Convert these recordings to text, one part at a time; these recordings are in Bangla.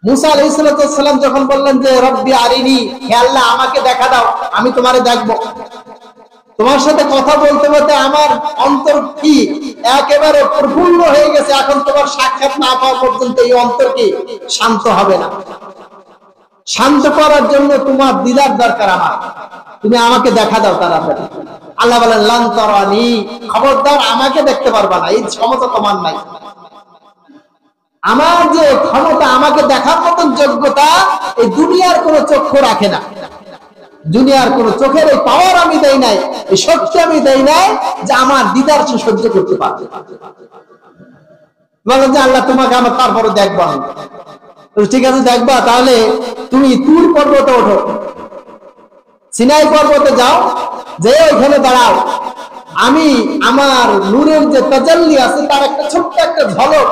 মুসা আলাইহিস সালাম যখন বললেন যে রব্বি আরিনি, হে আল্লাহ আমাকে দেখা দাও, আমি তোমারে দেখবো। তোমার সাথে কথা বলতে বলতে আমার অন্তর কি একেবারে প্রফুল্ল হয়ে গেছে, এখন তোমার সাক্ষাৎ না পাওয়া পর্যন্ত এই অন্তর কি শান্ত হবে না। শান্ত করার জন্য তোমার দিদার দরকার আমার, তুমি আমাকে দেখা দাও তাড়াতাড়ি। আল্লাহ বলেন লান তারানি, খবরদার আমাকে দেখতে পারবা না, এই ক্ষমতা তোমার নাই। আমার যে ক্ষমতা, আমাকে দেখার মতন যোগ্যতা এই দুনিয়ার কোন চক্ষু রাখে না। দুনিয়ার কোন চোখের এই পাওয়ার আমি দেই নাই, এই শক্তি আমি দেই নাই যে আমার দিদার সে সহ্য করতে পারবে। বলেন যে আল্লাহ তোমাকে আমার তারপরে দেখবো আমি। ঠিক আছে দেখবা, তাহলে তুমি তুর পর্বতে ওঠো, সিনাই পর্বতে যাও, যে ওইখানে দাঁড়াও, আমি আমার নূরের যে তাজাল্লি আছে তার একটা ছোট্ট একটা ঝলক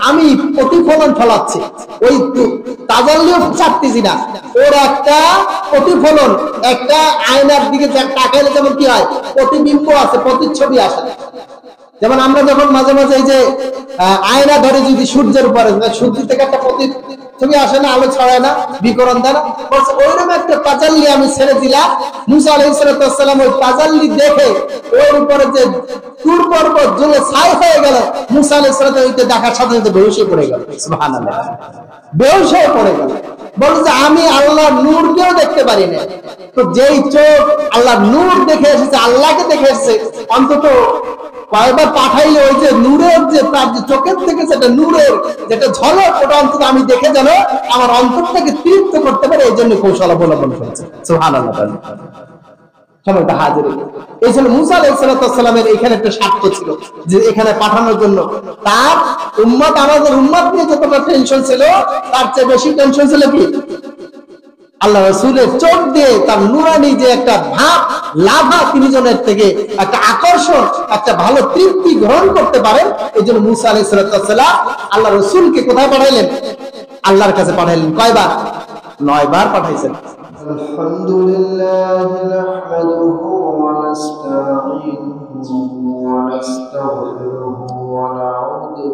আমি প্রতিফলন ফলাচ্ছি। ওই তাজাল্লিও চাপতেছি না, ওর একটা প্রতিফলন, একটা আয়নার দিকে তাকাইলে যেমন কি হয় প্রতিবিম্ব আছে, প্রতিচ্ছবি আসে। যেমন আমরা যখন মাঝে মাঝে এই যে আয়না ধরে যদি সূর্যের উপরে, সূর্য থেকে একটা প্রতিচ্ছবি আসে না, আলো ছড়ায় না, বিকরণ দেয় না, ওইরকম একটা তাজাল্লি আমি ছেড়ে দিলাম। মুসা আলাইহিস সালাম ওই তাজাল্লি দেখে ওর উপরে যে তুর পর্বত জ্বলে ছাই হয়ে গেল, মুসা আলাইহিস সালাম ওইটা দেখার সাথে সাথে বেহুশ হয়ে পড়ে গেল। সুবহানাল্লাহ, বেহুশ হয়ে পড়ে গেল। বলে যে আমি আল্লাহর নূরকেও দেখতে পারি না। তো যেই চোখ আল্লাহর নূর দেখে এসেছে, আল্লাহকে দেখে এসেছে, অন্তত কয়েকবার পাঠাইলে ওই যে নূরের যে তার যে চোখের থেকে যেটা নূরের যেটা ঝলক, ওটা অন্তত আমি দেখে যেন আমার অন্তরটাকে তৃপ্ত করতে পারে, এই জন্য কৌশল অবলম্বন করেছে। সুবহানাল্লাহ। সময়টা হাজির এই ছিল মুসা আলাইহিস সালামের এখানে একটা স্বার্থ ছিল যে এখানে পাঠানোর জন্য তার উম্মত, আমাদের উম্মত নিয়ে যতটা টেনশন ছিল তার চেয়ে বেশি টেনশন ছিল কি আল্লাহ রাসূলের চোখ দিয়ে তার নূরানি যে একটা ভাব লাভা তিনি জনের থেকে একটা আকর্ষণ, একটা ভালো তৃপ্তি গ্রহণ করতে পারেন। এই জন্য মুসা আলাইহিস সালাম আল্লাহ রাসূলকে কোথায় পাঠাইলেন? আল্লাহর কাছে পাঠাইলেন। কয়বার? 9 বার পাঠাইছেন। আলহামদুলিল্লাহ নাহমাদুহু ওয়া নাস্তাঈনুহু ওয়া নাস্তাগফিরুহু ওয়া নাউযু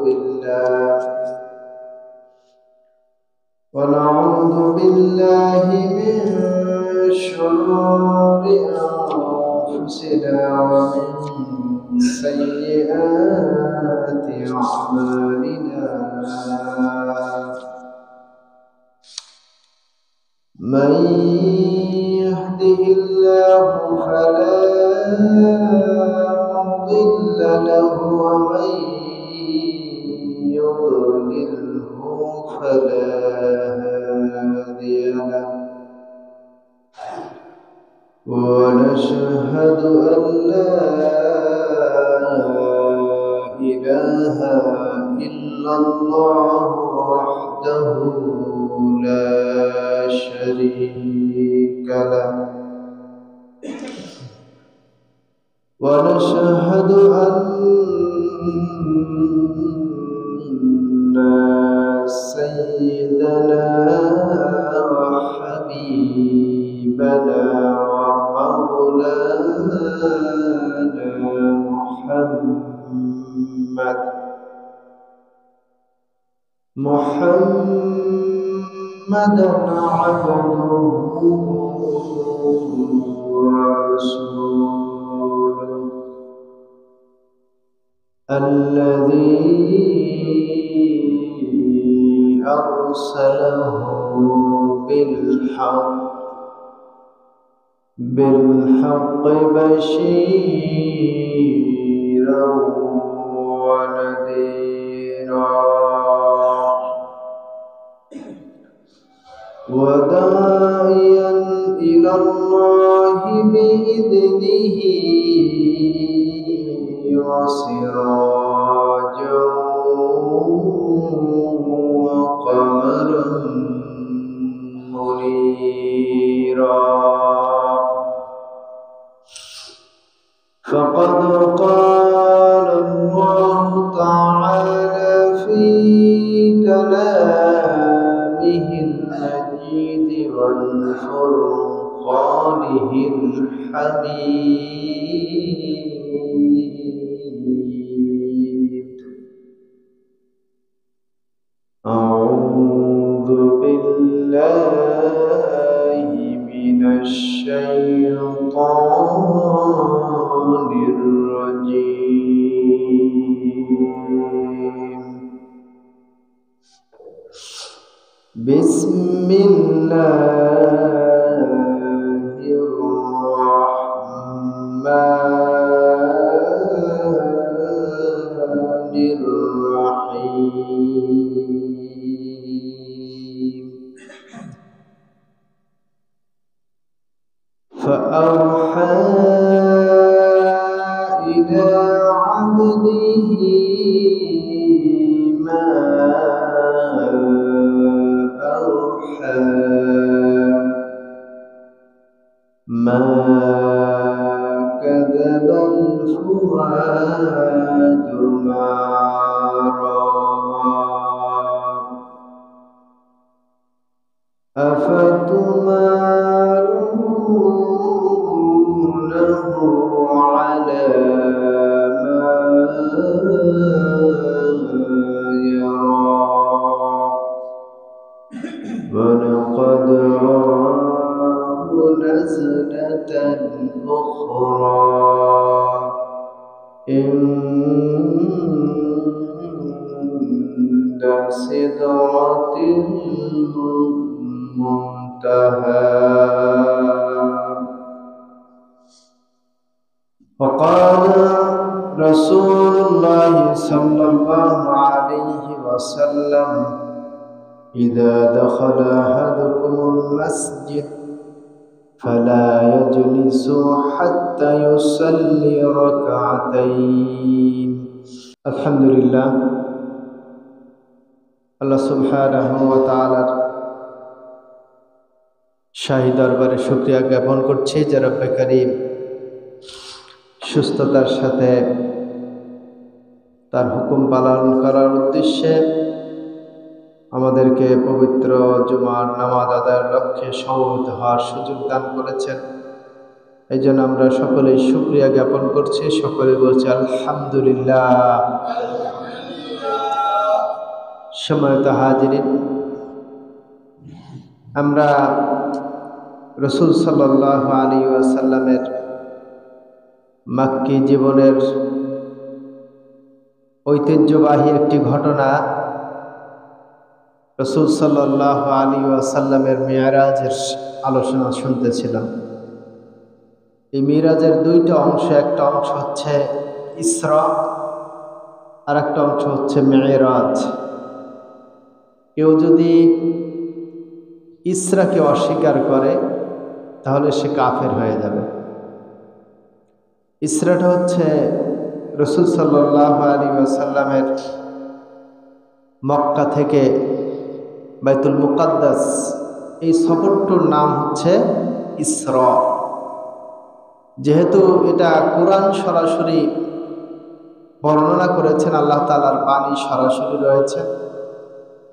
বিল্লাহি মিন শুরুরি আনফুসিনা ওয়া মিন সাইয়্যাতি আ'মালিনা। من يهده الله فلا مضل له ومن يضلله فلا هادي له ونشهد أن لا إله إلا الله وحده لا شريك له ونشهد أن سيدنا وحبيبنا ومولانا محمدا عبده ورسوله الذي أرسله بالحق بشيرا ونذيرا وداعيا إلى الله بإذنه وسراجا وقمرا منيرا. فقد قال الله تعالى في كلامه المجيد والفرقانه الحميد. أعوذ بالله من الشيطان الرجيم. بسم الله الرحمن الرحيم. فأوحى إلى عبده ما أوحى ما كذب الفؤاد ما رأى أفتمارونه على ما يرى ولقد رآه نزلة أخرى عند سدرة المنتهى. وقال رسول الله صلى الله عليه وسلم إذا دخل أحدكم المسجد فلا يجلس حتى يصلي ركعتين. الحمد لله আল্লাহ সুবহানাহু ওয়া তাআলার শাহী দরবারে শুকরিয়া জ্ঞাপন করছি যে রব্বে কারীম সুস্থতার সাথে তার হুকুম পালন করার উদ্দেশ্যে আমাদেরকে পবিত্র জুমার নামাজ আদায়ের লক্ষ্যে সমবেত হওয়ার সুযোগ দান করেছেন। এই জন্য আমরা সকলেই শুকরিয়া জ্ঞাপন করছি, সকলে বলছি আলহামদুলিল্লাহ। সম্মানিত হাজিরিন, আমরা রাসূল সাল্লাল্লাহু আলাইহি ওয়াসাল্লামের মাক্কি জীবনের ঐতিহ্যবাহী একটি ঘটনা, রাসূল সাল্লাল্লাহু আলাইহি ওয়াসাল্লামের মিরাজের আলোচনা শুনতেছিলাম। এই মিরাজের দুইটা অংশ, একটা অংশ হচ্ছে ইসরা আর একটা অংশ হচ্ছে মিরাজ। কেউ যদি ইসরাকে অস্বীকার করে তাহলে সে কাফের হয়ে যাবে। ইসরাটা হচ্ছে রাসূল সাল্লাল্লাহু আলাইহি ওয়াসাল্লামের মক্কা থেকে বাইতুল মুকাদ্দাস, এই সফরটার নাম হচ্ছে ইসরা। যেহেতু এটা কোরআন সরাসরি বর্ণনা করেছেন, আল্লাহ তাআলার বাণী সরাসরি রয়েছে,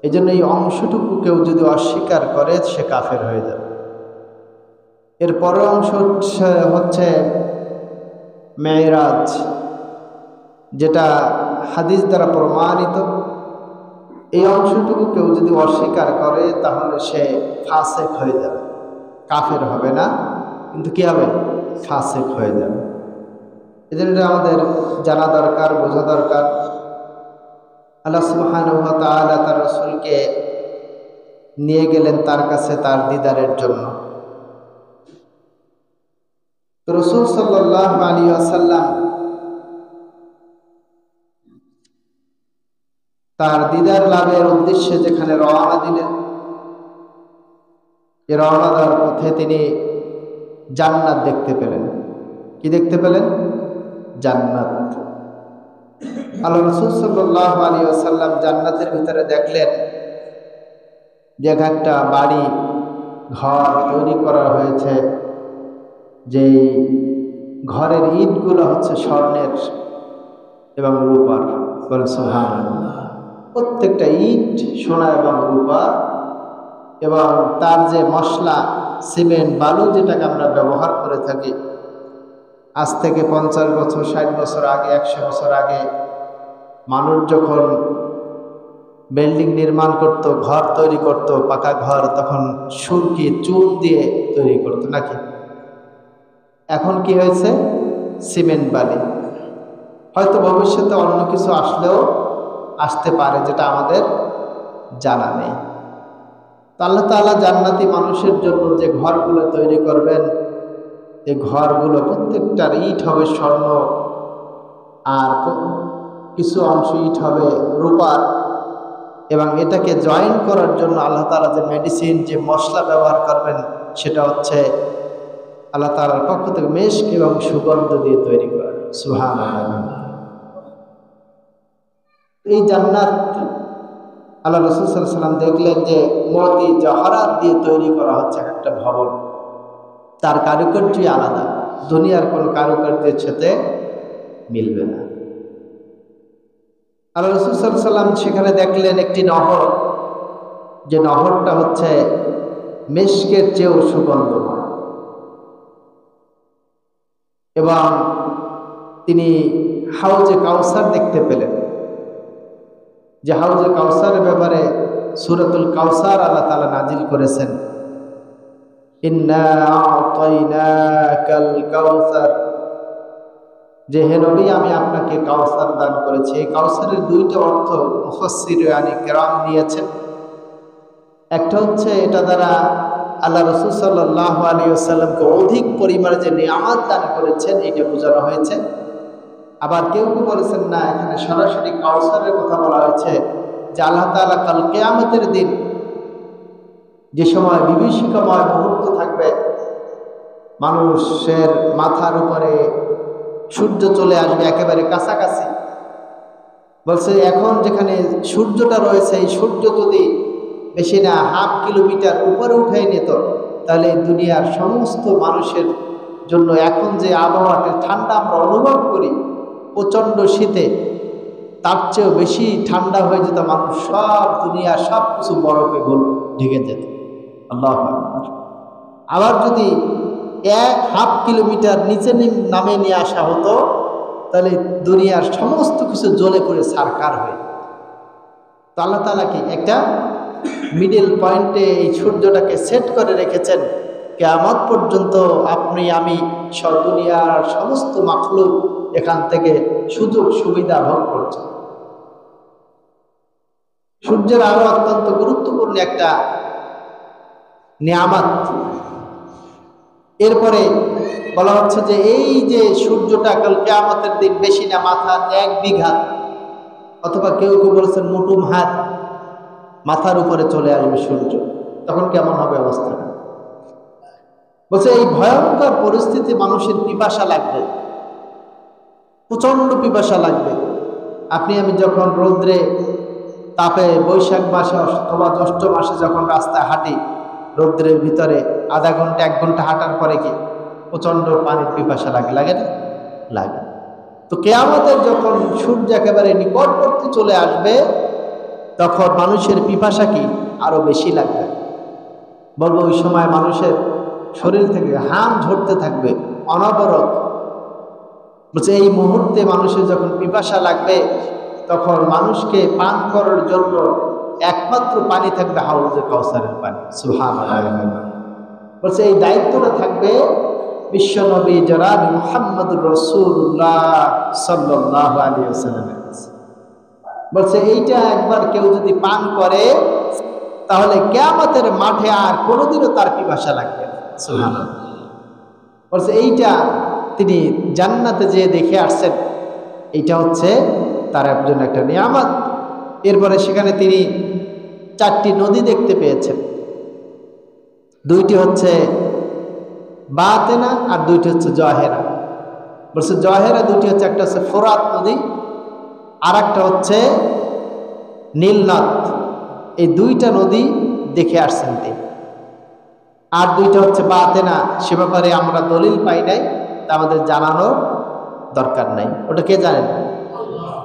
এই জন্য এই অংশটুকু কেউ যদি অস্বীকার করে সে কাফের হয়ে যাবে। এর পরের অংশ হচ্ছে মেরাজ, যেটা হাদিস দ্বারা প্রমাণিত। এই অংশটুকু কেউ যদি অস্বীকার করে তাহলে সে ফাসেক হয়ে যাবে, কাফের হবে না, কিন্তু কি হবে? ফাসেক হয়ে যাবে। এজন্য এটা আমাদের জানা দরকার, বোঝা দরকার। আল্লাহ সুবহানাহু ওয়া তাআলা তার রাসূলকে নিয়ে গেলেন তার কাছে তার দিদারের জন্য। তো রাসূল সাল্লাল্লাহু আলাইহি ওয়াসাল্লাম তার দিদার লাভের উদ্দেশ্যে যেখানে রওনা দিলেন, এই রওনা দেওয়ার পথে তিনি জান্নাত দেখতে পেলেন। কি দেখতে পেলেন? জান্নাত। আল্লাহ রাসূল সাল্লাল্লাহু আলাইহি ওয়াসাল্লাম জান্নাতের ভিতরে দেখলেন যে একটা বাড়ি ঘর তৈরি করা হয়েছে, যেই ঘরের ইটগুলো হচ্ছে স্বর্ণের এবং রূপার। বলে সুবহানাল্লাহ। প্রত্যেকটা ইট সোনা এবং রূপা, এবং তার যে মশলা সিমেন্ট বালু যেটাকে আমরা ব্যবহার করে থাকি, আজ থেকে 50 বছর 60 বছর আগে 100 বছর আগে মানুষ যখন বিল্ডিং নির্মাণ করত, ঘর তৈরি করত, পাকা ঘর তখন সুরকি চুন দিয়ে তৈরি করত নাকি? এখন কি হয়েছে? সিমেন্ট বালি। হয়তো ভবিষ্যতে অন্য কিছু আসলেও আসতে পারে যেটা আমাদের জানা নেই। আল্লাহ তাআলা জান্নাতি মানুষের জন্য যে ঘরগুলো তৈরি করবেন, এই ঘরগুলো প্রত্যেকটার ইট হবে স্বর্ণ, আর কিছু অংশ ইট হবে রূপার, এবং এটাকে জয়েন করার জন্য আল্লাহ তাআলা যে মেডিসিন, যে মশলা ব্যবহার করবেন সেটা হচ্ছে আল্লাহ তাআলার পক্ষ থেকে মেশক এবং সুগন্ধ দিয়ে তৈরি করা। সুবহানাল্লাহ। এই জান্নাত আল্লাহ রাসূল সাল্লাল্লাহু আলাইহি ওয়াসাল্লাম দেখলেন যে মতি জহরাত দিয়ে তৈরি করা হচ্ছে একটা ভবন। তার কারুকার্যই আলাদা, দুনিয়ার কোন কারুকার্যের সাথে মিলবে না। আল্লাহ রাসূল সাল্লাল্লাহু আলাইহি ওয়াসাল্লাম সেখানে দেখলেন একটি নহর, যে নহরটা হচ্ছে মেশকের চেয়েও সুগন্ধময়, এবং তিনি হাউজে কাউসার দেখতে পেলেন, যে হাউজে কাউসারের ব্যাপারে সূরাতুল কাউসার আল্লাহ তাআলা নাজিল করেছেন, ইন্না আ'তাইনাকাল কাউসার, যে হে নবী আমি আপনাকে কাউসার দান করেছি। এই কাউসারের দুইটা অর্থ মুফাসসিরানে কেরাম নিয়েছেন। একটা হচ্ছে এটা দ্বারা আল্লাহ রাসূল সাল্লাল্লাহু আলাইহি ওয়াসাল্লামকে অধিক পরিমাণে যে নিয়ামত দান করেছেন এটা বোঝানো হয়েছে। আবার কেউ কেউ বলেছেন না, এখানে সরাসরি কাউসারের কথা বলা হয়েছে, যে আল্লাহ তাআলা কাল কিয়ামতের দিন যে সময় বিভীষিকাময় মুহূর্ত থাকবে, মানুষের মাথার উপরে সূর্য চলে আসবে একেবারে কাছাকাছি। বলছে এখন যেখানে সূর্যটা রয়েছে, এই সূর্য যদি বেশি না 1/2 কিলোমিটার উপরে উঠে নিত, তাহলে দুনিয়ার সমস্ত মানুষের জন্য এখন যে আবহাওয়াটা ঠান্ডা আমরা অনুভব করি প্রচণ্ড শীতে, তার চেয়েও বেশি ঠান্ডা হয়ে যেত, মানুষ সব দুনিয়ার সব কিছু বরফে ঢেকে যেত। আল্লাহু আকবার। আবার যদি 1/2 কিলোমিটার নিচে নামে নিয়ে আসা হতো, তাহলে দুনিয়ার সমস্ত কিছু জ্বলে করে ছারখার হয়ে যেত। তো আল্লাহ তাআলা কি একটা মিডল পয়েন্টে এই সূর্যটাকে সেট করে রেখেছেন, কিয়ামত পর্যন্ত আপনি আমি সব দুনিয়ার সমস্ত মাখলুক এখান থেকে সুযোগ সুবিধা ভোগ করছে। সূর্যের আলো অত্যন্ত গুরুত্বপূর্ণ একটা নিয়ামত। এরপরে বলা হচ্ছে যে এই যে সূর্যটা কাল কিয়ামতের দিন বেশি না, মাথা 1 বিঘা, অথবা কেউ কেউ বলেছেন মুটুম হাত মাথার উপরে চলে আসবে সূর্য, তখন কেমন হবে অবস্থা? বলছে এই ভয়ঙ্কর পরিস্থিতি মানুষের পিপাসা লাগবে, প্রচন্ড পিপাসা লাগবে। আপনি আমি যখন রৌদ্রে তাপে বৈশাখ মাসে অথবা জ্যৈষ্ঠ মাসে যখন রাস্তায় হাঁটি রৌদ্রের ভিতরে, আধা ঘন্টা 1 ঘন্টা হাঁটার পরে কি প্রচন্ড পানির পিপাসা লাগে, লাগে না? লাগে। তো কিয়ামতের যখন সূর্য একেবারে নিকটবর্তী চলে আসবে, তখন মানুষের পিপাসা কি আরো বেশি লাগবে। বলবো ওই সময় মানুষের শরীর থেকে হাম ঝরতে থাকবে অনবরত। বলছে এই মুহূর্তে মানুষের যখন পিপাসা লাগবে, তখন মানুষকে পান করার জন্য একমাত্র পানি থাকবে হাউজে কাউসারের পানি। সুবহানাল্লাহ। বলছে এই দায়িত্বটা থাকবে বিশ্বনবী জনাব মুহাম্মদুর রাসূলুল্লাহ সাল্লাল্লাহু আলাইহি ওয়াসাল্লামের কাছে। বলছে এইটা একবার কেউ যদি পান করে, তাহলে কিয়ামতের মাঠে আর কোনোদিনও তার পিপাসা লাগবে না। সুবহানাল্লাহ। বলছে এইটা তিনি জান্নাতে যেয়ে দেখে আসছেন, এইটা হচ্ছে তার একজন একটা নিয়ামত। এরপরে সেখানে তিনি 4টি নদী দেখতে পেয়েছেন, 2টি হচ্ছে বাতেনা আর 2টি হচ্ছে জহেরা। বলছে জহেরা 2টি হচ্ছে, একটা হচ্ছে ফোরাত নদী আর একটা হচ্ছে নীলনদ। এই 2টা নদী দেখে আসছেন তিনি। আর 2টা হচ্ছে বাতেনা, সে ব্যাপারে আমরা দলিল পাই নাই, তা আমাদের জানানোর দরকার নাই। ওটা কে জানেন?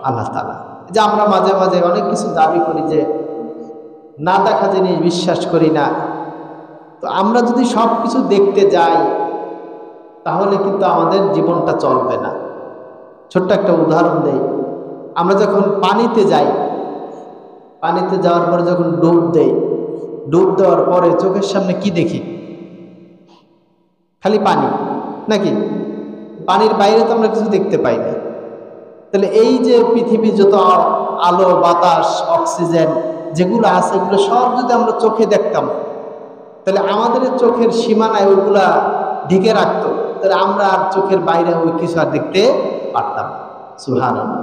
আল্লাহ তাআলা। যে আমরা মাঝে মাঝে অনেক কিছু দাবি করি যে না দেখা জিনিস বিশ্বাস করি না, তো আমরা যদি সব কিছু দেখতে যাই তাহলে কিন্তু আমাদের জীবনটা চলবে না। ছোট্ট একটা উদাহরণ দেই, আমরা যখন পানিতে যাই, পানিতে যাওয়ার পরে যখন ডুব দেয়, ডুব দেওয়ার পরে চোখের সামনে কি দেখি? খালি পানি, নাকি? পানির বাইরে তো আমরা কিছু দেখতে পাই না। তাহলে এই যে পৃথিবী যত আলো, বাতাস, অক্সিজেন যেগুলো আছে, এগুলো সব যদি আমরা চোখে দেখতাম, তাহলে আমাদের চোখের সীমানায় ওইগুলা ঢেকে রাখতো, তাহলে আমরা আর চোখের বাইরে ওই কিছু আর দেখতে পারতাম। সুবহানাল্লাহ।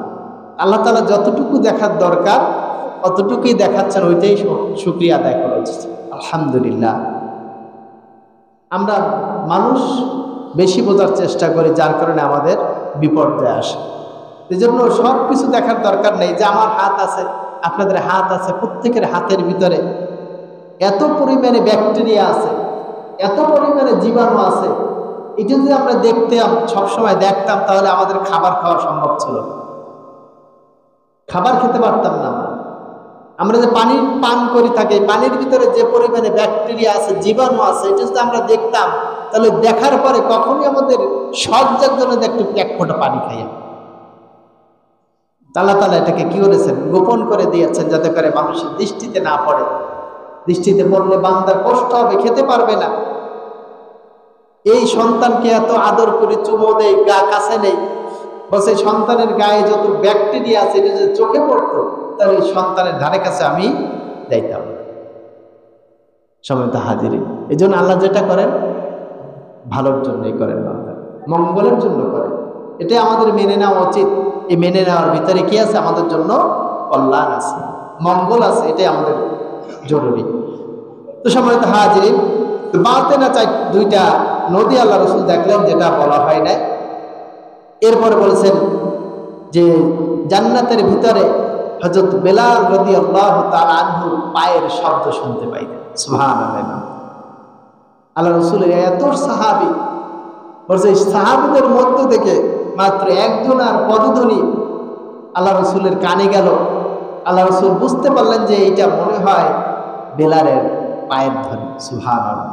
আল্লাহ তাআলা যতটুকু দেখার দরকার অতটুকুই দেখাচ্ছেন, ওইটাই শুকরিয়া আদায় করা উচিত। আলহামদুলিল্লাহ। আমরা মানুষ বেশি বোঝার চেষ্টা করি, যার কারণে আমাদের বিপর্যয় আসে। এই জন্য সব কিছু দেখার দরকার নেই। যে আমার হাত আছে, আপনাদের হাত আছে, প্রত্যেকের হাতের ভিতরে এত পরিমাণে ব্যাকটেরিয়া আছে, এত পরিমাণে জীবাণু আছে। এটা যদি আমরা দেখতাম, সবসময় দেখতাম, তাহলে আমাদের খাবার খাওয়া সম্ভব ছিল না। খাবার খেতে পারতাম না। আমরা যে পানি পান করি থাকি, পানির ভিতরে যে পরিমাণে ব্যাকটেরিয়া আছে, জীবাণু আছে, এটা যদি আমরা দেখতাম, তাহলে দেখার পরে কখনই আমাদের সজ্জার জন্য একটু এক ফোঁটা পানি খাইয়া। আল্লাহ তাআলা এটাকে কি করেছেন? গোপন করে দিয়েছেন, যাতে করে মানুষের দৃষ্টিতে না পড়ে। দৃষ্টিতে পড়লে বান্দার কষ্ট হবে, খেতে পারবে না। এই সন্তানকে এত আদর করে চুমো দেয়, গা কাছে নেই, বলছে সন্তানের গায়ে যত ব্যাকটেরিয়া আছে এটা যদি চোখে পড়তো, তাহলে এই সন্তানের ধারে কাছে আমি যাইতাম না। সময়ত হাজিরে, এই জন্য আল্লাহ যেটা করেন ভালোর জন্যই করেন, মঙ্গলের জন্য করেন। এটাই আমাদের মেনে নেওয়া উচিত। এই মেনে নেওয়ার ভিতরে কি আছে? আমাদের জন্য কল্যাণ আছে, মঙ্গল আছে, এটাই আমাদের জরুরি। তো সময়ত হাজিরে, বাতে না চাই দুইটা নদী আল্লাহ রাসূল দেখলেন, যেটা বলা হয় নাই। এরপরে বলেছেন যে জান্নাতের ভিতরে হযরত বেলাল রাদিয়াল্লাহু তাআলা আনহু পায়ের শব্দ শুনতে পাইলেন। সুবহানাল্লাহ। আল্লাহ রাসূলের এত সাহাবী, বলছে সাহাবীদের মধ্য থেকে মাত্র একজন আর পদধ্বনি আল্লাহ রাসূলের কানে গেল। আল্লাহ রাসূল বুঝতে পারলেন যে এটা মনে হয় বেলালের পায়ের ধ্বনি। সুবহানাল্লাহ।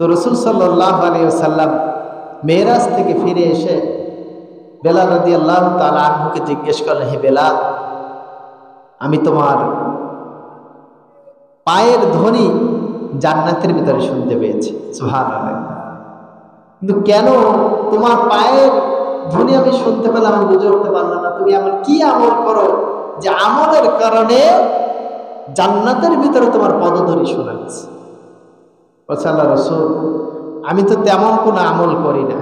তো রাসূল সাল্লাল্লাহু আলাইহি ওয়াসাল্লাম মেরাজ থেকে ফিরে এসে বেলাল রাদিয়াল্লাহু তাআলা আনহুকে জিজ্ঞেস করলেন, হে বেলাল, আমি তোমার পায়ের ধ্বনি জান্নাতের ভিতরে শুনতে পেয়েছি। সুবহানাল্লাহ। কিন্তু কেন তোমার পায়ের ধ্বনি আমি শুনতে পেলাম, আমি বুঝে উঠতে পারলাম না। তুমি এমন কি আমল করো যে আমলের কারণে জান্নাতের ভিতরে তোমার পদধ্বনি শোনা গেছে? বলছে আল্লাহ রাসূল, আমি তো তেমন কোনো আমল করি না।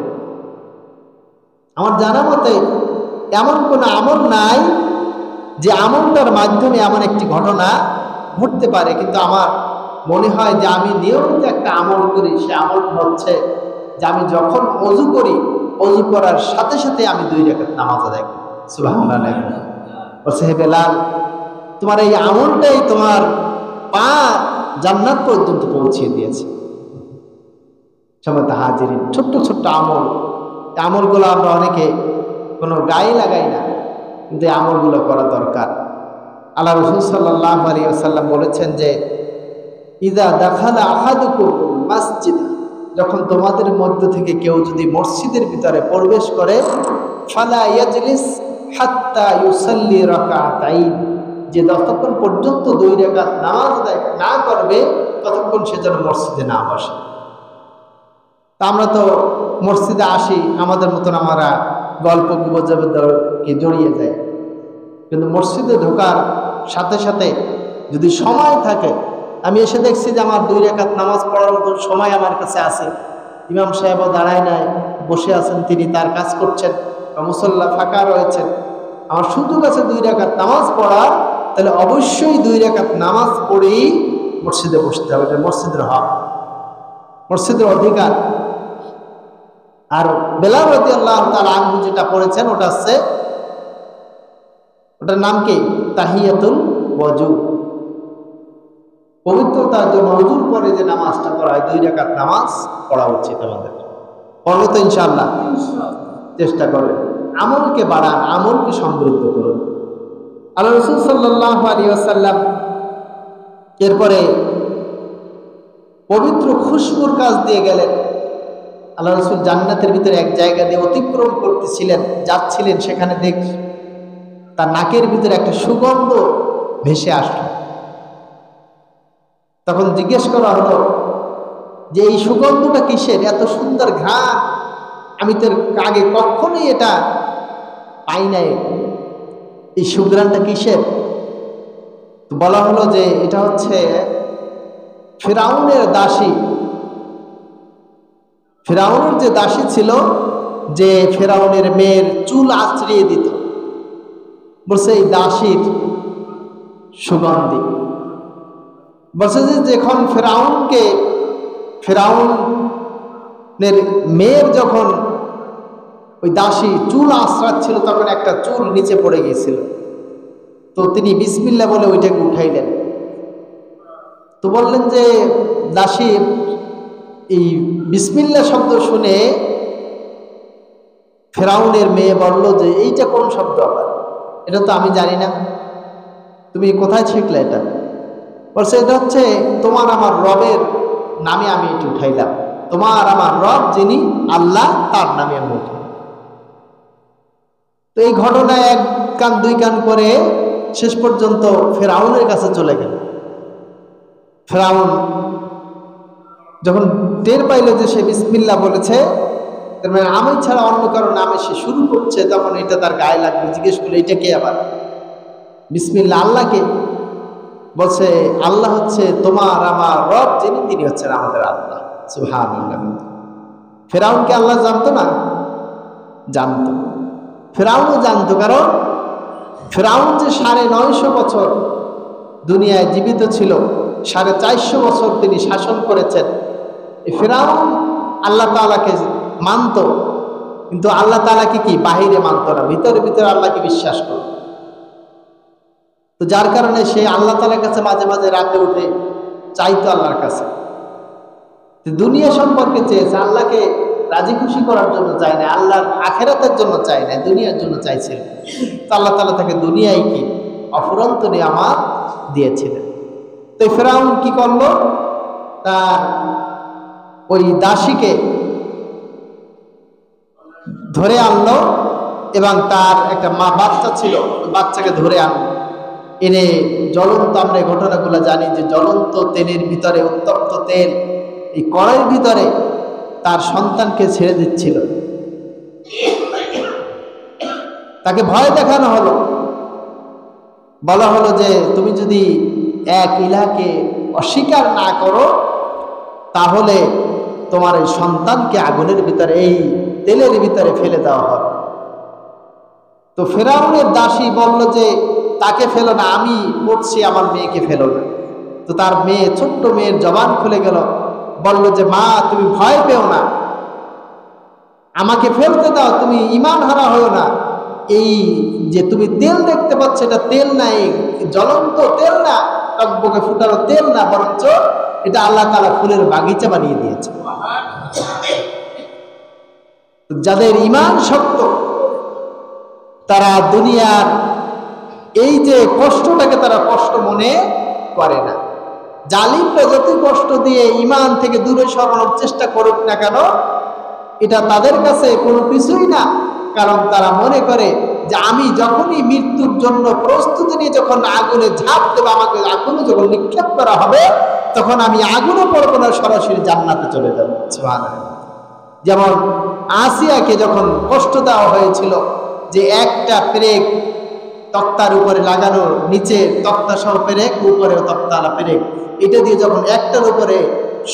আমার জানা মতে এমন কোনো আমল নাই যে আমলটার মাধ্যমে এমন একটি ঘটনা ঘটতে পারে। কিন্তু আমার মনে হয় যে আমি নিয়মিত একটা আমল করি। সে আমলটা হচ্ছে যে আমি যখন ওযু করি, ওযু করার সাথে সাথে আমি 2 রাকাত নামাজ আদায় করি। সুবহানাল্লাহ। বলছে, হে বেলাল, তোমার এই আমলটাই তোমার পা জান্নাত পর্যন্ত পৌঁছিয়ে দিয়েছে। সময়ত হাজিরিন, ছোট্ট ছোট্ট আমল, আমলগুলো আমরা অনেকে কোনো গায়ে লাগাই না, কিন্তু এই আমলগুলো করা দরকার। আল্লাহ রাসূল সাল্লাল্লাহু আলাইহি ওয়াসাল্লাম বলেছেন যে ইযা দাখালা আহাদুকুম মাসজিদ, যখন তোমাদের মধ্য থেকে কেউ যদি মসজিদের ভিতরে প্রবেশ করে, ফালা ইয়াজলিস হাত্তা ইউসাল্লি রাকাতাইন, যে যতক্ষণ পর্যন্ত 2 রাকাত নামাজ আদায় না করবে ততক্ষণ সে যেন মসজিদে না বসে। তা আমরা তো মসজিদে আসি, আমাদের মতন আমরা গল্প গুজবে জড়িয়ে যাই, কিন্তু মসজিদে ঢোকার সাথে সাথে যদি সময় থাকে, আমি এসে দেখছি যে আমার 2 রাকাত নামাজ পড়ার মতন সময় আমার কাছে আছে, ইমাম সাহেবও দাঁড়ায় নাই, বসে আছেন, তিনি তার কাজ করছেন, মুসল্লা ফাঁকা রয়েছেন, আমার সুযোগ আছে 2 রাকাত নামাজ পড়ার, তাহলে অবশ্যই 2 রাকাত নামাজ পড়েই মসজিদে বসতে হবে। এটা মসজিদের হক, মসজিদের অধিকার। আর বেলাল রাদিয়াল্লাহু তাআলা আনহু যেটা পড়েছেন ওটা হচ্ছে, ওটার নাম কি? তাহিয়াতুল ওযু। পবিত্রতার জন্য ওযুর পরে যে নামাজটা পড়া হয়, 2 রাকাত নামাজ পড়া উচিত আমাদের। পড়বো তো ইনশাআল্লাহ? চেষ্টা করবেন, আমলকে বাড়ান, আমলকে সমৃদ্ধ করুন। আল্লাহ রাসূল সাল্লাল্লাহু আলাইহি ওয়াসাল্লাম এরপরে পবিত্র খুশবুর কাজ দিয়ে গেলেন। আল্লাহ রাসূল জান্নাতের ভিতরে এক জায়গা দিয়ে অতিক্রম করতেছিলেন, যাচ্ছিলেন, সেখানে তার নাকের ভিতরে একটা সুগন্ধ ভেসে আসলো। তখন জিজ্ঞেস করা হলো যে এই সুগন্ধটা কিসের, এত সুন্দর ঘ্রাণ, আমি তো আগে কখনোই এটা পাই নাই, এই সুঘ্রাণটা কিসের? তো বলা হলো যে এটা হচ্ছে ফিরাউনের দাসী। ফিরাউনের যে দাসী ছিল, যে ফিরাউনের মেয়ের চুল আঁচড়িয়ে দিত, বলছে এই দাসীর সুগন্ধি। বলছে যে যখন ফিরাউনের মেয়ের যখন ওই দাসী চুল আঁচড়াচ্ছিল, তখন একটা চুল নিচে পড়ে গিয়েছিল। তো তিনি বিসমিল্লাহ বলে ওইটাকে উঠাইলেন। তো বললেন যে দাসী এই বিসমিল্লাহ শব্দ শুনে ফিরাউনের মেয়ে বলল যে এইটা কোন শব্দ, আবার এটা তো আমি জানি না, তুমি কোথায় শিখলে এটা? বলছে এটা হচ্ছে তোমার আমার রবের নামে আমি এটা উঠাইলাম, তোমার আমার রব যিনি আল্লাহ, তার নামে আমি উঠাই। তো এই ঘটনা এক কান দুই কান করে শেষ পর্যন্ত ফিরাউনের কাছে চলে গেল। ফিরাউন যখন টের পাইল যে সে বিসমিল্লাহ বলেছে, তার মানে আমি ছাড়া অন্য কারো নামে সে শুরু করছে, তখন এটা তার গায়ে লাগবে। জিজ্ঞেস করলে এটা কে আবার? বিসমিল্লাহ আল্লাহকে। বলছে আল্লাহ হচ্ছে তোমার আমার রব যিনি, তিনি হচ্ছেন আমাদের আল্লাহ। সুবহানাল্লাহ। ফিরাউনকে আল্লাহ জানতো না? জানতো। ফিরাউনও জানতো, কারণ ফিরাউন যে 950 বছর দুনিয়ায় জীবিত ছিল, 450 বছর তিনি শাসন করেছেন। এই ফিরাউন আল্লাহ তাআলাকে মানত, কিন্তু আল্লাহ তাআলাকে কি বাহিরে মানত না, ভিতরে ভিতরে আল্লাহকে বিশ্বাস করত। তো যার কারণে সে আল্লাহ তাআলার কাছে মাঝে মাঝে রাতে উঠে চাইতো আল্লাহর কাছে, দুনিয়া সম্পর্কে চেয়েছে, আল্লাহকে রাজি খুশি করার জন্য চায় না, আল্লাহর আখিরাতের জন্য চায় না, দুনিয়ার জন্য চাইছিল। তো আল্লাহ তাআলা তাকে দুনিয়ায় কি অফুরন্ত নিয়ামত দিয়েছিলেন। তো ফিরাউন কি করলো, তার ওই দাসীকে ধরে আনলো এবং তার একটা বাচ্চা ছিল, বাচ্চাকে ধরে আনলো, এনে জ্বলন্ত, আমরা এই ঘটনাগুলো জানি যে জ্বলন্ত তেলের ভিতরে, উত্তপ্ত তেল, এই কড়াইয়ের ভিতরে তার সন্তানকে ছেড়ে দিচ্ছিল। তাকে ভয় দেখানো হলো, বলা হলো যে তুমি যদি এক ইলাকে অস্বীকার না করো, তাহলে তোমার এই সন্তানকে আগুনের ভিতরে, এই তেলের ভিতরে ফেলে দেওয়া হবে। তো ফিরাউনের দাসী বলল যে তাকে ফেলো না, আমি পড়ছি, আমার মেয়েকে ফেলো না। তো তার মেয়ে, ছোট্ট মেয়ের জবান খুলে গেল, বলল যে মা তুমি ভয় পেও না, আমাকে ফেলতে দাও, তুমি ঈমান হারা হও না। এই যে তুমি তেল দেখতে পাচ্ছ, এটা তেল না, এই জ্বলন্ত তেল না, টকবকে ফুটানো তেল না, বরঞ্চ এটা আল্লাহ তাআলা ফুলের বাগিচা বানিয়ে দিয়েছে। যাদের ঈমান শক্ত, তারা দুনিয়ার এই যে কষ্টটাকে তারা কষ্ট মনে করে না। জালিমরা যত কষ্ট দিয়ে ঈমান থেকে দূরে সরানোর চেষ্টা করুক না কেন, এটা তাদের কাছে কোনো কিছুই না। কারণ তারা মনে করে যে আমি যখনই মৃত্যুর জন্য প্রস্তুতি নিয়ে যখন আগুনে ঝাঁপ দেবো, আমাকে আগুনে যখন নিক্ষেপ করা হবে, তখন আমি আগুনে পড়বো না, সরাসরি জান্নাতে চলে যাবো। সুবহানাল্লাহ। যেমন আসিয়াকে যখন কষ্ট দেওয়া হয়েছিল, যে একটা পেরেক তক্তার উপরে লাগানো, নিচে তক্তা সহ পেরেক, উপরেও তক্তালা পেরেক, এটা দিয়ে যখন একটার উপরে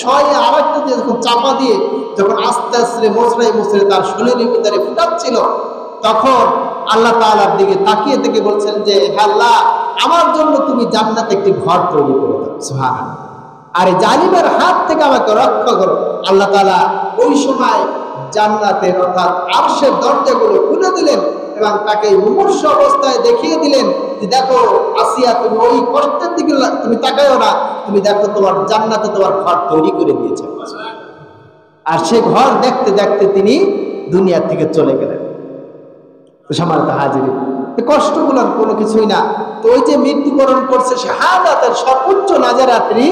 শয়ে আরেকটা দিয়ে যখন চাপা দিয়ে যখন আস্তে আস্তে মুচড়ে তার শরীরের ভিতরে ফুটাচ্ছিল, তখন আল্লাহ তাআলার দিকে তাকিয়ে থেকে বলছেন যে হে আল্লাহ, আমার জন্য তুমি জান্নাতে একটি ঘর তৈরি করে দাও। সুবহানাল্লাহ। আর এই জালিমের হাত থেকে আমাকে রক্ষা করো। আল্লাহ তাআলা ওই সময় জান্নাতের অর্থাৎ আরশের দরজাগুলো খুলে দিলেন এবং তাকে মুমূর্ষ অবস্থায় দেখিয়ে দিলেন যে দেখো আসিয়া, তুমি ওই কষ্টের দিকে তুমি তাকায়ও না, তুমি দেখো তোমার জান্নাতে তোমার ঘর তৈরি করে দিয়েছে। আর সে ঘর দেখতে দেখতে তিনি দুনিয়া থেকে চলে গেলেন। সম্মানিত হাজিরিন, এই কষ্টগুলোর কোনো কিছুই না। তো ওই যে মৃত্যুবরণ করছে, শাহাদাতের সর্বোচ্চ নাজারা তিনি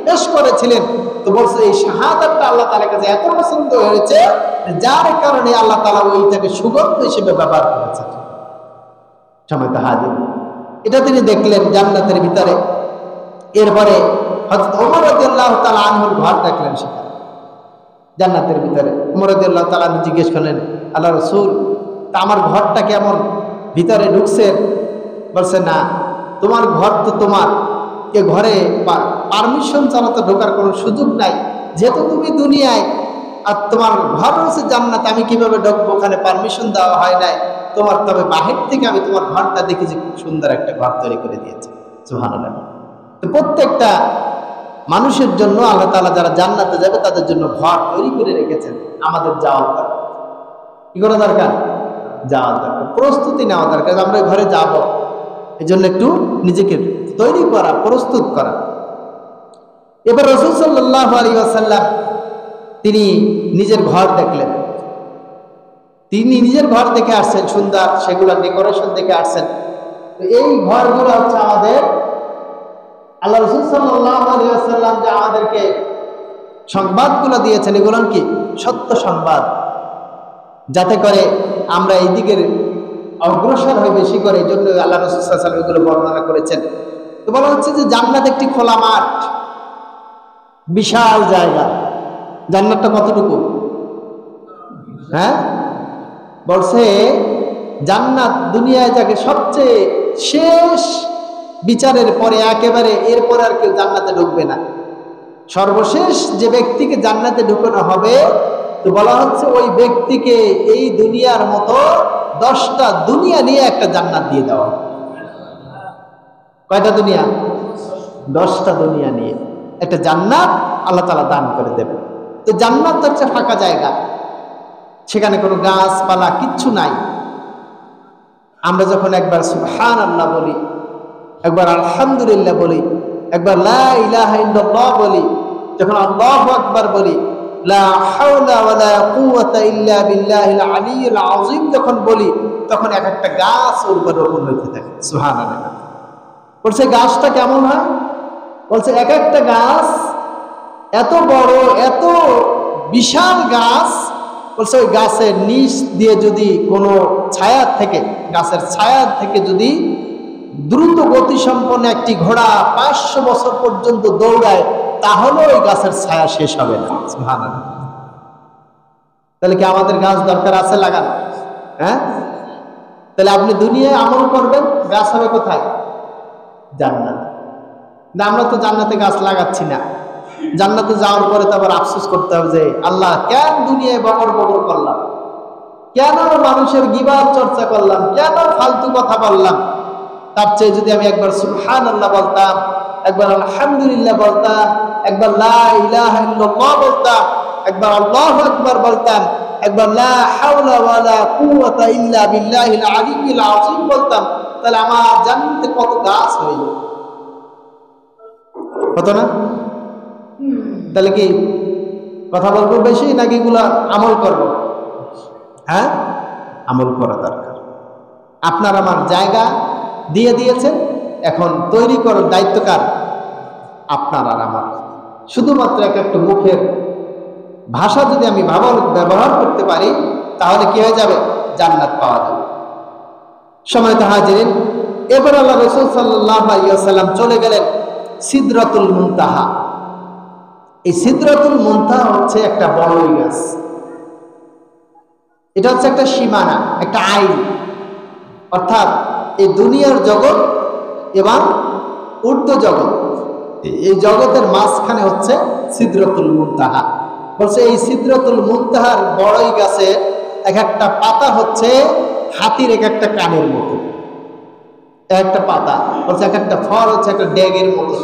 পেশ করেছিলেন। তো বলছে এই শাহাদাতটা আল্লাহ তাআলার কাছে এত পছন্দ হয়েছে, যার কারণে আল্লাহ তাআলা ওইটাকে সুগন্ধ হিসেবে ব্যবহার করেছেন। সম্মানিত হাজিরিন, এটা তিনি দেখলেন জান্নাতের ভিতরে। এরপরে হযরত ওমর রাদিয়াল্লাহু তাআলা আনহুর ঘর দেখলেন সেখানে জান্নাতের ভিতরে। ওমর রাদিয়াল্লাহু তাআলা আনহু জিজ্ঞেস করলেন, আল্লাহ রাসূল, তা আমার ঘরটা কেমন, ভিতরে ঢুকছেন? বলছে, না, তোমার ঘর তো তোমার, এ ঘরে পারমিশন ছাড়া তো ঢোকার কোনো সুযোগ নাই, যেহেতু তুমি দুনিয়ায় আর তোমার ঘর রয়েছে জান্নাত, আমি কিভাবে ঢুকবো? ওখানে পারমিশন দেওয়া হয় নাই তোমার, তবে বাহির থেকে আমি তোমার ঘরটা দেখেছি, খুব সুন্দর একটা ঘর তৈরি করে দিয়েছে। সুবহানাল্লাহ। তো প্রত্যেকটা মানুষের জন্য আল্লাহ তাআলা যারা জান্নাতে যাবে তাদের জন্য ঘর তৈরি করে রেখেছেন। আমাদের যাওয়ার দরকার, কি করা দরকার? যাওয়ার দরকার, প্রস্তুতি নেওয়া দরকার, আমরা ঘরে যাব, এই জন্য একটু নিজেকে তৈরি করা, প্রস্তুত করা। এবার রাসূল সাল্লাল্লাহু আলাইহি ওয়াসাল্লাম তিনি নিজের ঘর দেখলেন। তিনি নিজের ঘর দেখে আসছেন, সুন্দর সেগুলোর ডেকোরেশন দেখে আসছেন। তো এই ঘরগুলো হচ্ছে আমাদের আল্লাহ রাসূল সাল্লাল্লাহু আলাইহি ওয়াসাল্লাম যে আমাদেরকে সংবাদগুলো দিয়েছেন, এগুলো কি সত্য সংবাদ, যাতে করে আমরা এই দিকের অগ্রসর হই বেশি করে। এই জন্য আল্লাহ রাসূল সাল্লাল্লাহু আলাইহি ওয়াসাল্লাম এগুলো বর্ণনা করেছেন। তো বলা হচ্ছে যে জান্নাত একটি খোলা মাঠ, বিশাল জায়গা। জান্নাতটা কতটুকু? হ্যাঁ, বলছে জান্নাত দুনিয়ায় যাকে সবচেয়ে শেষ বিচারের পরে, একেবারে এরপরে আর কেউ জান্নাতে ঢুকবে না, সর্বশেষ যে ব্যক্তিকে জান্নাতে ঢুকানো হবে, তো বলা হচ্ছে ওই ব্যক্তিকে এই দুনিয়ার মতো 10টা দুনিয়া নিয়ে একটা জান্নাত দিয়ে দেওয়া। কয়টা দুনিয়া? 10টা দুনিয়া নিয়ে একটা জান্নাত আল্লাহ তাআলা দান করে দেবে। তো জান্নাত হচ্ছে ফাঁকা জায়গা, সেখানে কোনো গাছপালা কিচ্ছু নাই। আমরা যখন একবার সুবহানাল্লাহ বলি, একবার আলহামদুলিল্লাহ বলি, একবার লা ইলাহা ইল্লাল্লাহ বলি, যখন আল্লাহু আকবার বলি, লা হাওলা ওয়ালা কুওয়াতা ইল্লা বিল্লাহিল আলিয়্যিল আযীম যখন বলি, তখন এক একটা গাছ ওর উপর রোপণ হতে থাকে। সুবহানাল্লাহ। বলছে গাছটা কেমন হয়? বলছে এক একটা গাছ এত বড়, এত বিশাল গাছ, বলছে ওই গাছের নিচ দিয়ে যদি কোনো ছায়া থেকে, গাছের ছায়া থেকে যদি দ্রুত গতিসম্পন্ন একটি ঘোড়া 500 বছর পর্যন্ত দৌড়ায়, তাহলে ওই গাছের ছায়া শেষ হবে না। সুবহানাল্লাহ। তাহলে কি আমাদের গাছ দরকার আছে লাগানো? হ্যাঁ, তাহলে আপনি দুনিয়ায় আমল করবেন, গাছ হবে কোথায়? জান্নাত। না, আমরা তো জান্নাতে গাছ লাগাচ্ছি না। জান্নাতে যাওয়ার পরে তো আবার আফসোস করতে হবে যে আল্লাহ, কেন দুনিয়ায় বকর বকর করলাম, কেন মানুষের গীবত চর্চা করলাম, কেন ফালতু কথা বললাম। তার চেয়ে যদি আমি একবার সুবহানাল্লাহ বলতাম, একবার আলহামদুলিল্লাহ বলতাম, একবার লা ইলাহা ইল্লাল্লাহ বলতাম, একবার আল্লাহু আকবার বলতাম, একবার লা হাওলা ওয়ালা কুওয়াতা ইল্লা বিল্লাহিল আলিয়্যিল আযীম বলতাম, তাহলে আমার জান্নাতে কত গাছ হয়ে যেত, হতো না? তাহলে কি কথা বলবো বেশি, নাকি এগুলা আমল করব? হ্যাঁ, আমল করা দরকার। আপনার আমার জায়গা দিয়ে দিয়েছেন, এখন তৈরি করার দায়িত্ব কার? আপনার আর আমার। শুধুমাত্র একটা মুখের ভাষা যদি আমি ব্যবহার করতে পারি, তাহলে কি হয়ে যাবে? জান্নাত পাওয়া যাবে। সম্মানিত হাজিরিন, এবার আল্লাহ রাসূল সাল্লাল্লাহু আলাইহি ওয়াসাল্লাম চলে গেলেন সিদরাতুল মুনতাহা। এই সিদরাতুল মুনতাহা হচ্ছে একটা বড়ই গাছ। এটা হচ্ছে একটা সীমানা, একটা আইন, অর্থাৎ এই দুনিয়ার জগৎ এবং ঊর্ধ্ব জগৎ, এই জগতের মাঝখানে হচ্ছে সিদরাতুল মুনতাহা। বলছে এই সিদরাতুল মুনতাহার বড়ই গাছের এক একটা পাতা হচ্ছে হাতির এক একটা কানের মতো, একটা পাতা বলছে এক একটা ফল হচ্ছে একটা ড্যাগের মতো,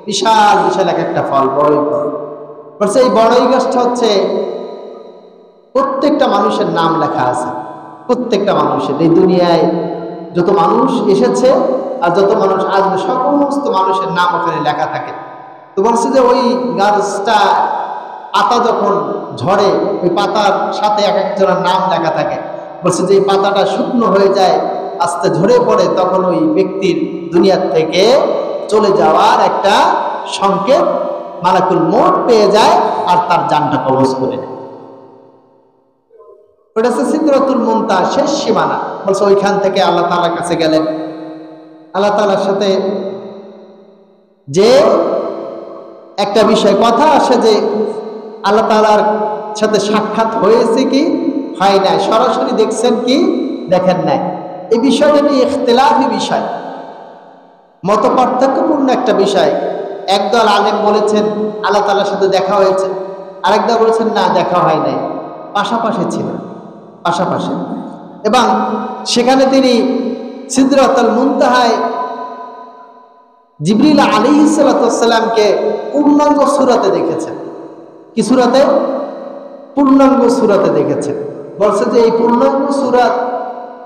বিশাল বিশাল এক একটা ফল, বড়ই ফল। বলছে এই বড়ই গাছটা হচ্ছে প্রত্যেকটা মানুষের নাম লেখা আছে, প্রত্যেকটা মানুষের, এই দুনিয়ায় যত মানুষ এসেছে আর যত মানুষ আসবে সমস্ত মানুষের নাম ওখানে লেখা থাকে। তো বলছে যে ওই গাছটা পাতা যখন ঝরে, ওই পাতার সাথে এক একজনের নাম লেখা থাকে। বলছে যে এই পাতাটা শুকনো হয়ে যায়, আস্তে ঝরে পড়ে, তখন ওই ব্যক্তির দুনিয়ার থেকে চলে যাওয়ার একটা সংকেত মালাকুল মউত পেয়ে যায় আর তার জানটা কবজ করে নেয়। ওটা হচ্ছে সিদরাতুল মুনতাহা, শেষ সীমানা। বলছে ওইখান থেকে আল্লাহ তাআলার কাছে গেলেন। আল্লাহ তাআলার সাথে যে একটা বিষয় কথা আসে যে আল্লাহ তাআলার সাথে সাক্ষাৎ হয়েছে কি হয় নাই, সরাসরি দেখছেন কি দেখেন নাই, এই বিষয়টা নিয়ে ইখতিলাফি বিষয়, মত পার্থক্যপূর্ণ একটা বিষয়। একদল আলেম বলেছেন আল্লাহ তাআলার সাথে দেখা হয়েছে, আরেকদল বলেছেন না দেখা হয় নাই, পাশাপাশি ছিলেন, পাশাপাশি। এবং সেখানে তিনি সিদরাতুল মুনতাহায় জিবরিল আলাইহিস সালামকে পূর্ণাঙ্গ সূরাতে দেখেছেন। কি সূরাতে? পূর্ণাঙ্গ সূরাতে দেখেছেন। বলছে যে এই পূর্ণাঙ্গ সূরাত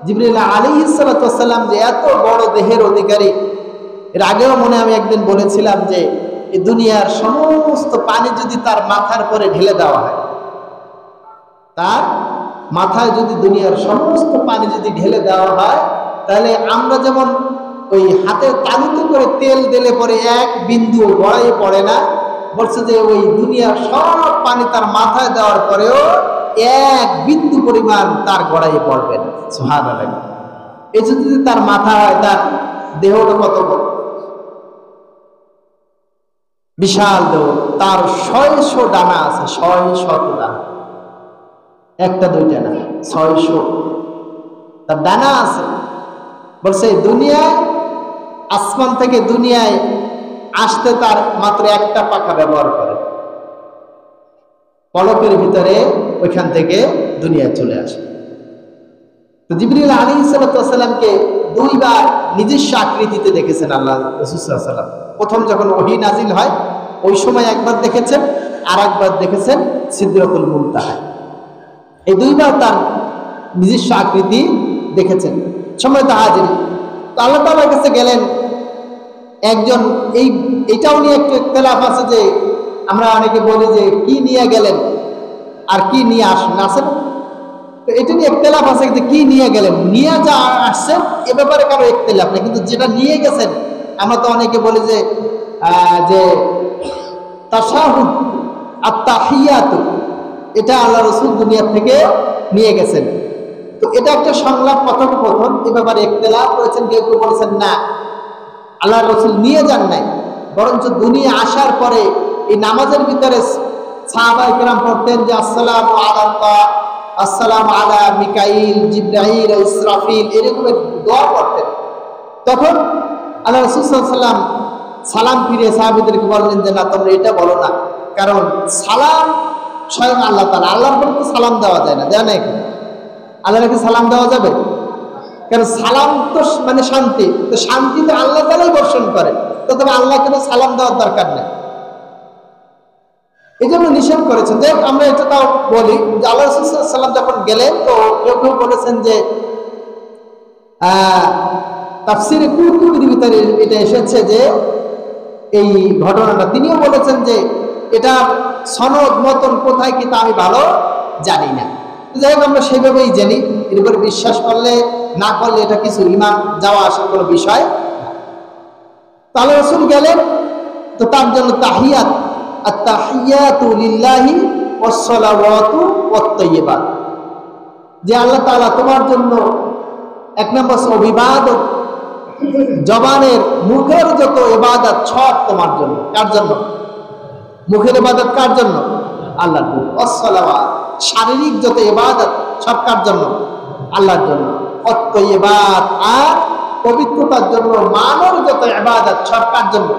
জিবরিল আলাইহিস সালাম যে এত বড় দেহের অধিকারী, এর আগেও মনে আমি একদিন বলেছিলাম যে এই দুনিয়ার সমস্ত পানি যদি তার মাথার পরে ঢেলে দেওয়া হয়, তার মাথায় যদি দুনিয়ার সমস্ত পানি যদি ঢেলে দেওয়া হয়, তাহলে আমরা যেমন ওই হাতে তালুতে করে তেল দিলে পরে এক বিন্দু গড়াইয়ে পড়ে না, বলছে যে ওই দুনিয়ার সব পানি তার মাথায় দেওয়ার পরেও এক বিন্দু পরিমাণ তার গড়াইয়ে পড়বে না। সুবহানাল্লাহ। এই যদি তার মাথা হয়, তার দেহটা কত বড়, বিশাল দেহ, তার 600 ডানা আছে, 600 ডানা, একটা দুইটা না, 600 তার ডানা আছে। বলছে দুনিয়ায়, আসমান থেকে দুনিয়ায় আসতে তার মাত্র একটা পাখা ব্যবহার করে, পলকের ভিতরে ওইখান থেকে দুনিয়ায় চলে আসে। তো জিবরিল আলাইহিস সালামকে দুইবার নিজস্ব আকৃতিতে দেখেছেন আল্লাহ রাসূল সাল্লাল্লাহু আলাইহি ওয়াসাল্লাম। প্রথম যখন ওহী নাজিল হয় ওই সময় একবার দেখেছেন, আর একবার দেখেছেন সিদরাতুল মুনতাহা। এই দুইবার তার নিজস্ব আকৃতি দেখেছেন। সম্মানিত হাজির, তো আল্লাহ তাআলার কাছে গেলেন একজন, এইটাও নিয়ে একটু ইখতিলাফ আছে যে আমরা অনেকে বলি যে কি নিয়ে গেলেন আর কি নিয়ে আসেন, তো এটা নিয়ে ইখতিলাফ আছে যে কি নিয়ে গেলেন, নিয়ে যা আসছেন এ ব্যাপারে কারো ইখতিলাফ নেই, কিন্তু যেটা নিয়ে গেছেন আমরা তো অনেকে বলি যে তাশাহুদ আত-তাহিয়াতু, এটা আল্লাহ রাসূল দুনিয়া থেকে নিয়ে গেছেন। তো এটা একটা সংলাপ, কথোপকথন, এ ব্যাপারে ইখতিলাফ করেছেন। কেউ কেউ বলেছেন না, আল্লাহ রাসূল নিয়ে যান নাই, বরঞ্চ দুনিয়া আসার পরে এই নামাজের ভিতরে সাহাবায়ে কেরাম পড়তেন যে আসসালামু আলাল্লাহ, আসসালামু আলা মিকাইল, জিবরাইল, ইসরাফিল, এরকম দোয়া পড়তেন। তখন আল্লাহ রাসূল সাল্লাল্লাহু আলাইহি ওয়াসাল্লাম সালাম ফিরে সাহাবীদেরকে বললেন যে না, তোমরা এটা বলো না, কারণ সালাম স্বয়ং আল্লাহ তাআলা, আল্লাহর উপর তো সালাম দেওয়া যায় না, দেয় না, আল্লাহকে সালাম দেওয়া যাবে? কারণ সালাম তো মানে শান্তি, তো শান্তি তো আল্লাহ তাআলাই বর্ষণ করে, তো তবে আল্লাহকে তো সালাম দেওয়ার দরকার নেই, এই জন্য নিষেধ করেছেন। যে আমরা এটা তাও বলি যে আল্লাহ রাসূল সাল্লাল্লাহু আলাইহি ওয়াসাল্লাম যখন গেলেন, তো কেউ কেউ বলেছেন যে তাফসীরে কুরতুবীর ভিতরে এটা এসেছে যে এই ঘটনাটা, তিনিও বলেছেন যে এটা সনদ মতন কোথায় কি তা আমি ভালো জানি না, যাই হোক আমরা সেইভাবেই জানি, এর উপরে বিশ্বাস করলে না করলে এটা কিছু ইমান যাওয়া আসার কোনো বিষয়। আল্লাহ রাসূল গেলেন, তো তার জন্য তাহিয়াত, আত-তাহিয়াতু লিল্লাহি ওয়াস-সালাওয়াতু ওয়াত-তাইয়্যিবাত, যে আল্লাহ তাআলা তোমার জন্য এক নম্বর অভিবাদন, জবানের মুখের যত ইবাদত সব তোমার জন্য। কার জন্য? মুখের ইবাদত কার জন্য? আল্লাহর জন্য। ওয়াস-সালাওয়াত, শারীরিক যত ইবাদত সব কার জন্য? আল্লাহর জন্য। ওয়াত-তাইয়্যিবাত, আর পবিত্রতার জন্য মানব যত ইবাদত সব কার জন্য?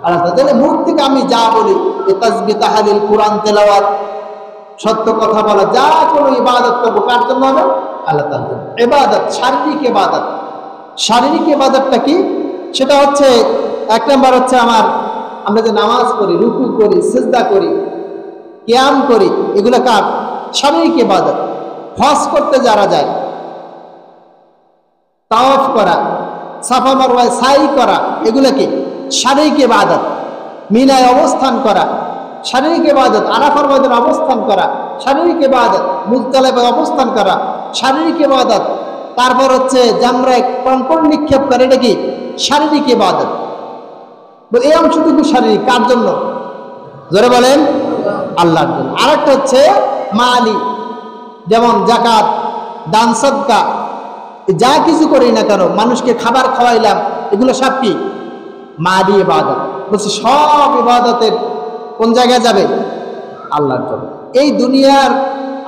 আল্লাহ তাআলা। মুখ থেকে আমি যা বলি, তাসবিহ, তাহলিল, কোরআন তেলাওয়াত, সত্য কথা বলা, যা কোনো ইবাদত করব কার জন্য হবে? আল্লাহ তাআলা। ইবাদত, শারীরিক ইবাদত। শারীরিক ইবাদতটা কি? সেটা হচ্ছে এক নাম্বার হচ্ছে আমরা যে নামাজ পড়ি, রুকু করি, সিজদা করি, কিয়াম করি, এগুলো কার? শারীরিক ইবাদত। হজ করতে যারা যায়, তাওয়াফ করা, সাফা মারওয়ায় সাই করা, এগুলো কি? শারীরিক ইবাদত। মিনায় অবস্থান করা শারীরিক ইবাদত, আরাফার ময়দানে অবস্থান করা শারীরিক ইবাদত, মুজদালিফায় অবস্থান করা শারীরিক ইবাদত। তারপর হচ্ছে জামরায় কঙ্কর নিক্ষেপ করে, এটা কি? শারীরিক ইবাদত। এই অংশটুকু শারীরিক, কার জন্য? জোরে বলেন, আল্লাহর জন্য। আরেকটা হচ্ছে মালি, যেমন যাকাত, দান, সাদকা, যা কিছু করি না কেন, মানুষকে খাবার খাওয়াইলাম, এগুলো সব কি মাদি ইবাদত। বলছি সব ইবাদতের কোন জায়গায় যাবে? আল্লাহর জন্য। এই দুনিয়ার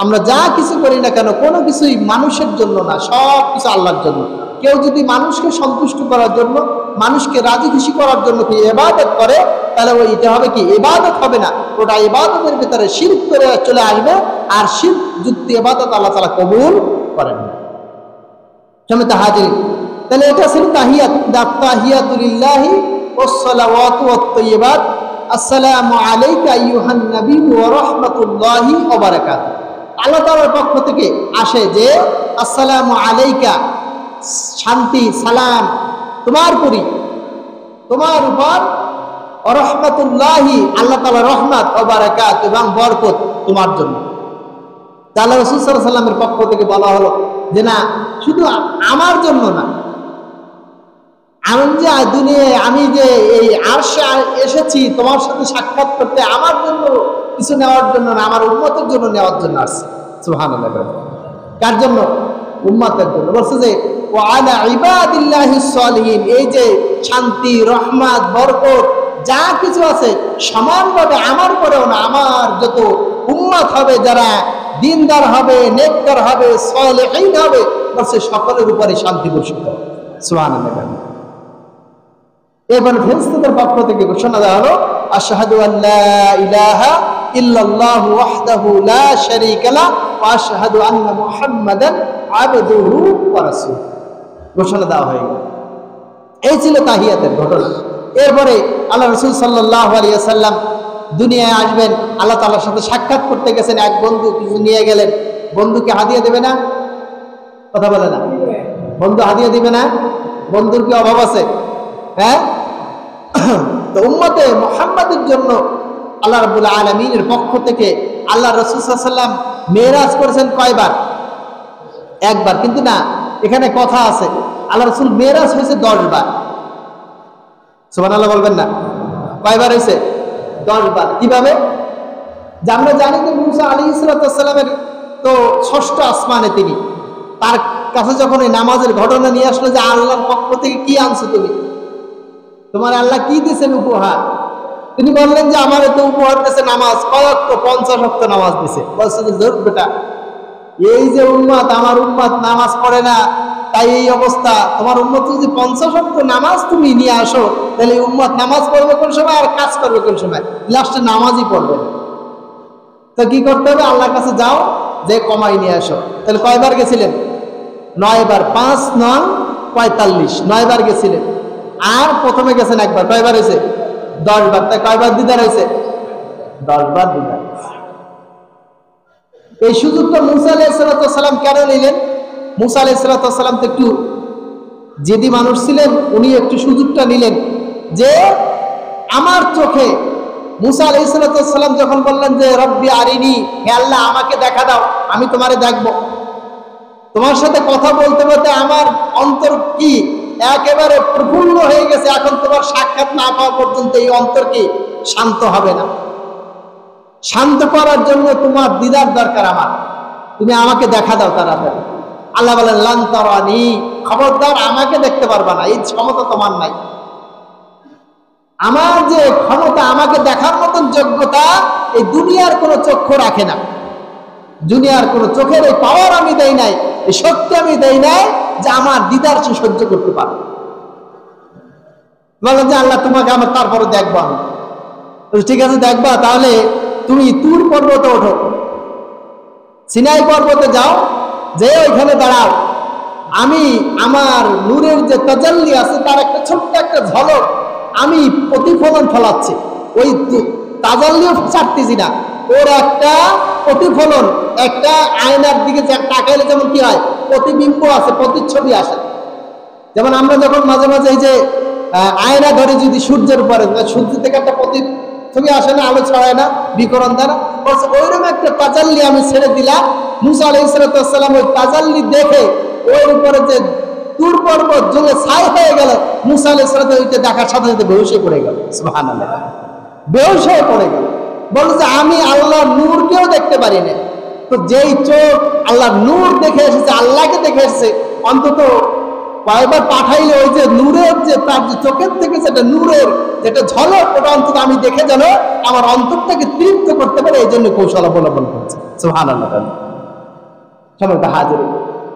আমরা যা কিছু করি না কেন কোনো কিছুই মানুষের জন্য না, সব কিছু আল্লাহর জন্য। কেউ যদি মানুষকে সন্তুষ্ট করার জন্য, মানুষকে রাজি খুশি করার জন্য কি ইবাদত করে, তাহলে ওইটা হবে কি ইবাদত হবে না, ওটা ইবাদতের ভিতরে শিরক করে চলে আসবে। আর শিরক যুক্ত ইবাদত আল্লাহ তাআলা কবুল করেন না। সমিত হাজিরিন, তাহলে এটা ছিল তাহিয়াত। তাহিয়াতু লিল্লাহি ওয়াস সালাওয়াতু ওয়াত তাইয়্যিবাত। আসসালামু আলাইকা আইয়ুহান নবী ওয়া রাহমাতুল্লাহি ওয়া বারাকাতুহু। আল্লাহ তাআলার পক্ষ থেকে আসে যে আসসালামু আলাইকা, শান্তি সালাম তোমার করি, তোমার উপর, ওয়া রাহমাতুল্লাহি, আল্লাহ তাআলার রহমত, ওয়া বারাকাতুহু, এবং বরকত তোমার জন্য। আল্লাহ রাসূল সাল্লাল্লাহু আলাইহি ওয়াসাল্লামের পক্ষ থেকে বলা হলো যে না, শুধু আমার জন্য না, আমি যে দুনিয়ায় আমি যে এই আরশে এসেছি তোমার সাথে সাক্ষাৎ করতে, আমার জন্য কিছু নেওয়ার জন্য না, আমার উম্মতের জন্য নেওয়ার জন্য আসছে। সুবহানাল্লাহ। কার জন্য? উম্মতের জন্য। বলছে যে ওয়া আলা ইবাদিল্লাহিস সালিহিন, এই যে শান্তি, রহমত, বরকত যা কিছু আছে সমানভাবে আমার পরেও না, আমার যত উম্মত হবে, যারা দিনদার হবে, নেককার হবে, সালেহীন হবে, বলছে সকলের উপরে শান্তি বর্ষিত হবে। সুবহানাল্লাহ। এবার ফেরেশতাদের পক্ষ থেকে ঘোষণা দেওয়া হলো আশহাদু আল্লা ইলাহা ইল্লাল্লাহু ওয়াহদাহু লা শারীকা লাহু ওয়া আশহাদু আন্না মুহাম্মাদান আবদুহু ওয়া রাসূলুহু। ঘোষণা দেওয়া হয়ে গেল। এই ছিল তাহিয়াতের ঘটনা। এরপরে আল্লাহ রাসূল সাল্লাল্লাহু আলাইহি ওয়াসাল্লাম দুনিয়ায় আসবেন, আল্লাহ তাআলার সাথে সাক্ষাৎ করতে গেছেন। এক বন্ধু কিছু নিয়ে গেলেন, বন্ধুকে হাদিয়া দেবে না? কথা বলে না, বন্ধু হাদিয়া দিবে না? বন্ধুর কি অভাব আছে? হ্যাঁ। তো উম্মতে মুহাম্মাদের জন্য আল্লাহ রাব্বুল আলামিনের পক্ষ থেকে আল্লাহ রাসূল সাল্লাল্লাহু আলাইহি ওয়াসাল্লাম মেরাজ করেছেন কয়বার? একবার। কিন্তু না, এখানে কথা আছে, আল্লাহ রাসূল মেরাজ হয়েছে 10 বার। সুবহানাল্লাহ বলবেন না? কয়বার হয়েছে? 10 বার। কিভাবে? যে আমরা জানি যে মুসা আলাইহিস সালামের তো 6ষ্ঠ আসমানে তিনি, তার কাছে যখন এই নামাজের ঘটনা নিয়ে আসলো যে আল্লাহর পক্ষ থেকে কি আনছো তুমি, তোমার আল্লাহ কি দিয়েছেন উপহার, তিনি বললেন যে আমার তো উপহার দিয়েছে নামাজ। কয়েক তো 50 ওয়াক্ত নামাজ দিয়েছে। বলছে যে জোর বেটা, এই যে উম্মত, আমার উম্মত নামাজ পড়ে না, তাই এই অবস্থা। তোমার উম্মত যদি 50 ওয়াক্ত নামাজ তুমি নিয়ে আসো, তাহলে উম্মত নামাজ পড়বে কোন সময় আর কাজ করবে কোন সময়? লাস্টে নামাজই পড়বে। তো কি করতে হবে? আল্লাহর কাছে যাও, যে কমাই নিয়ে আসো। তাহলে কয়বার গেছিলেন? 9 বার। 5 9 45, 9 বার গেছিলেন। আর প্রথমে গেছেন একবার। কয়বার হয়েছে? 10 বার। তাই কয়বার দিদার হয়েছে? 10 বার দিদার। এই সুযোগটা মুসা আলাইহিস সালাম কেন নিলেন? মুসা আলাইহিস সালাম তো একটু জেদি মানুষ ছিলেন, উনি একটু সুযোগটা নিলেন যে আমার চোখে। মুসা আলাইহিস সালাম যখন বললেন যে রব্বি আরিনি, হে আল্লাহ আমাকে দেখা দাও, আমি তোমারে দেখব। তোমার সাথে কথা বলতে বলতে আমার অন্তর কি একেবারে প্রফুল্ল হয়ে গেছে। এখন তোমার সাক্ষাৎ না পাওয়া পর্যন্ত এই অন্তর কি শান্ত হবে না। শান্ত করার জন্য তোমার দিদার দরকার আমার, তুমি আমাকে দেখা দাও তাড়াতাড়ি। আল্লাহ বলেন লান তারানি, খবরদার আমাকে দেখতে পারবা না, এই ক্ষমতা তোমার নাই। আমার যে ক্ষমতা, আমাকে দেখার মতন যোগ্যতা এই দুনিয়ার কোনো চক্ষু রাখে না। দুনিয়ার কোনো চোখের এই পাওয়ার আমি দেই নাই, এই শক্তি আমি দেই নাই যে আমার দিদার সে সহ্য করতে পারে। বলেন যে আল্লাহ তোমাকে আমার তারপরে দেখবো আমি। ঠিক আছে দেখবা, তাহলে তুমি তুর পর্বতে ওঠো, সিনাই পর্বতে যাও, যে ওইখানে দাঁড়াও। আমি আমার নূরের যে তাজাল্লি আছে তার একটা ছোট্ট একটা ঝলক আমি প্রতিফলন ফলাচ্ছি। ওই তাজাল্লিও ছাড়তেছি না, ওর একটা প্রতিফলন, একটা আয়নার দিকে তাকাইলে যেমন কি হয়, প্রতিবিম্ব আছে, প্রতিচ্ছবি আসে। যেমন আমরা যখন মাঝে মাঝে এই যে আয়না ধরে যদি সূর্যের উপরে, সূর্য থেকে একটা প্রতিচ্ছবি আসে না, আলো ছড়ায় না বিকরণ দ্বারা, ওইরকম একটা তাজাল্লি আমি ছেড়ে দিলাম। মুসা আলাইহিস সালাম ওই তাজাল্লি দেখে ওর উপরে যে তুর পর্বত জ্বলে ছাই হয়ে গেল, মুসা আলাইহিস সালাম ওইটা দেখার সাথে সাথে বেহুশ হয়ে পড়ে গেল। সুবহানাল্লাহ, বেহুশ হয়ে পড়ে গেল। বলে যে আমি আল্লাহর নূরকেও দেখতে পারি না। তো যেই চোখ আল্লাহর নূর দেখে এসেছে, আল্লাহকে দেখে এসেছে, অন্তত কয়েকবার পাঠাইলে ওই যে নূরের যে তার যে চোখের থেকে যেটা নূরের যেটা ঝলক ওটা অন্তত আমি দেখে যেন আমার অন্তরটাকে তৃপ্ত করতে পারে, এই জন্য কৌশল অবলম্বন করছে। সুবহানাল্লাহ। সম্মানিত হাজির,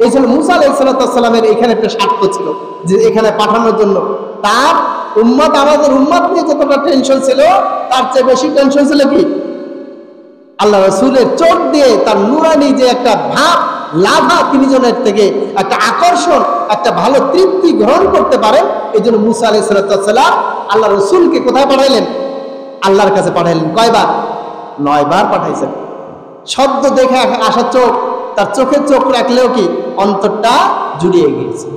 এই ছিল মুসা আলাইহিস সালামের এখানে একটা স্বার্থ ছিল যে এখানে পাঠানোর জন্য। তার উম্মত, আমাদের উম্মত নিয়ে যতটা টেনশন ছিল তার চেয়ে বেশি টেনশন ছিল কি আল্লাহ রাসূলের চোখ দিয়ে তার নূরানি যে একটা ভাব লাভা তিনি যেন এর থেকে একটা আকর্ষণ, একটা ভালো তৃপ্তি গ্রহণ করতে পারেন। এই জন্য মুসা আলাইহিস সালাম আল্লাহ রাসূলকে কোথায় পাঠাইলেন? আল্লাহর কাছে পাঠাইলেন। কয়বার? 9 বার পাঠাইছেন। শব্দ দেখে আসা চোখ, তার চোখে চোখ রাখলেও কি অন্তরটা জুড়িয়ে গিয়েছে।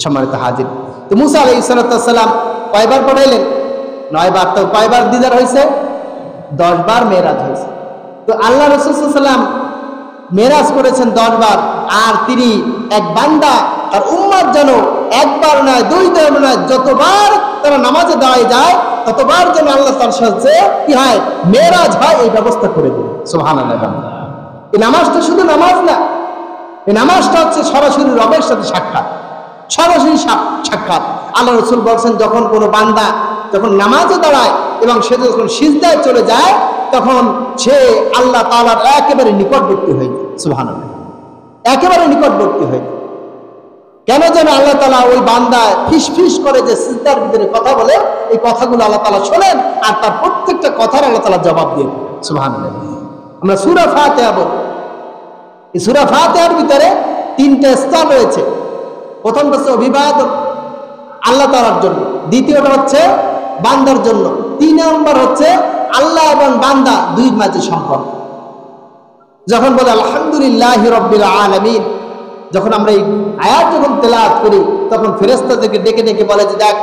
সম্মানিত হাজির, তো মুসা আলাইহিস সালাম কয়বার পাঠাইলেন? 9 বার। তো কয়বার দিদার হয়েছে? 10 বার মেরাজ হয়েছে। তো আল্লাহ রাসূল সাল্লাল্লাহু আলাইহি ওয়াসাল্লাম মেরাজ করেছেন 10 বার, আর তিনি এক বান্দা তার উম্মত যেন একবার নয়, 2 বার নয়, যতবার তারা নামাজে দাঁড়িয়ে যায় ততবার যেন আল্লাহ তার সাথে কি হয়, মেরাজ হয়, এই ব্যবস্থা করে দিন। সুবহানাল্লাহ। এই নামাজটা শুধু নামাজ না, এই নামাজটা হচ্ছে সরাসরি রবের সাথে সাক্ষাৎ, সরাসরি সাক্ষাৎ। আল্লাহ রাসূল বলছেন যখন কোনো বান্দা যখন নামাজে দাঁড়ায় এবং সে যখন সিজদায় চলে যায় তখন সে আল্লাহ তাআলার একেবারে নিকটবর্তী হয়ে যায়। সুবহানাল্লাহ। একেবারে নিকটবর্তী হয়ে যায়। কেন যেন আল্লাহ তাআলা ওই বান্দা ফিসফিস করে যে সিজদার ভিতরে কথা বলে, এই কথাগুলো আল্লাহ তাআলা শোনেন আর তার প্রত্যেকটা কথার আল্লাহ তাআলা জবাব দিয়ে দেন। সুবহানাল্লাহ। আমরা সূরা ফাতিহা বলি, এই সূরা ফাতিহার ভিতরে 3টা স্তর রয়েছে। প্রথমটা হচ্ছে অভিবাদন আল্লাহ তাআলার জন্য, দ্বিতীয়টা হচ্ছে বান্দার জন্য, 3 নম্বর হচ্ছে আল্লাহ এবং বান্দা দুই মাঝে সম্পর্ক। যখন বলে আলহামদুলিল্লাহি রাব্বিল আলামিন, যখন আমরা এই আয়াত যখন তেলাওয়াত করি তখন ফেরেশতাদেরকে ডেকে ডেকে বলে যে দেখ,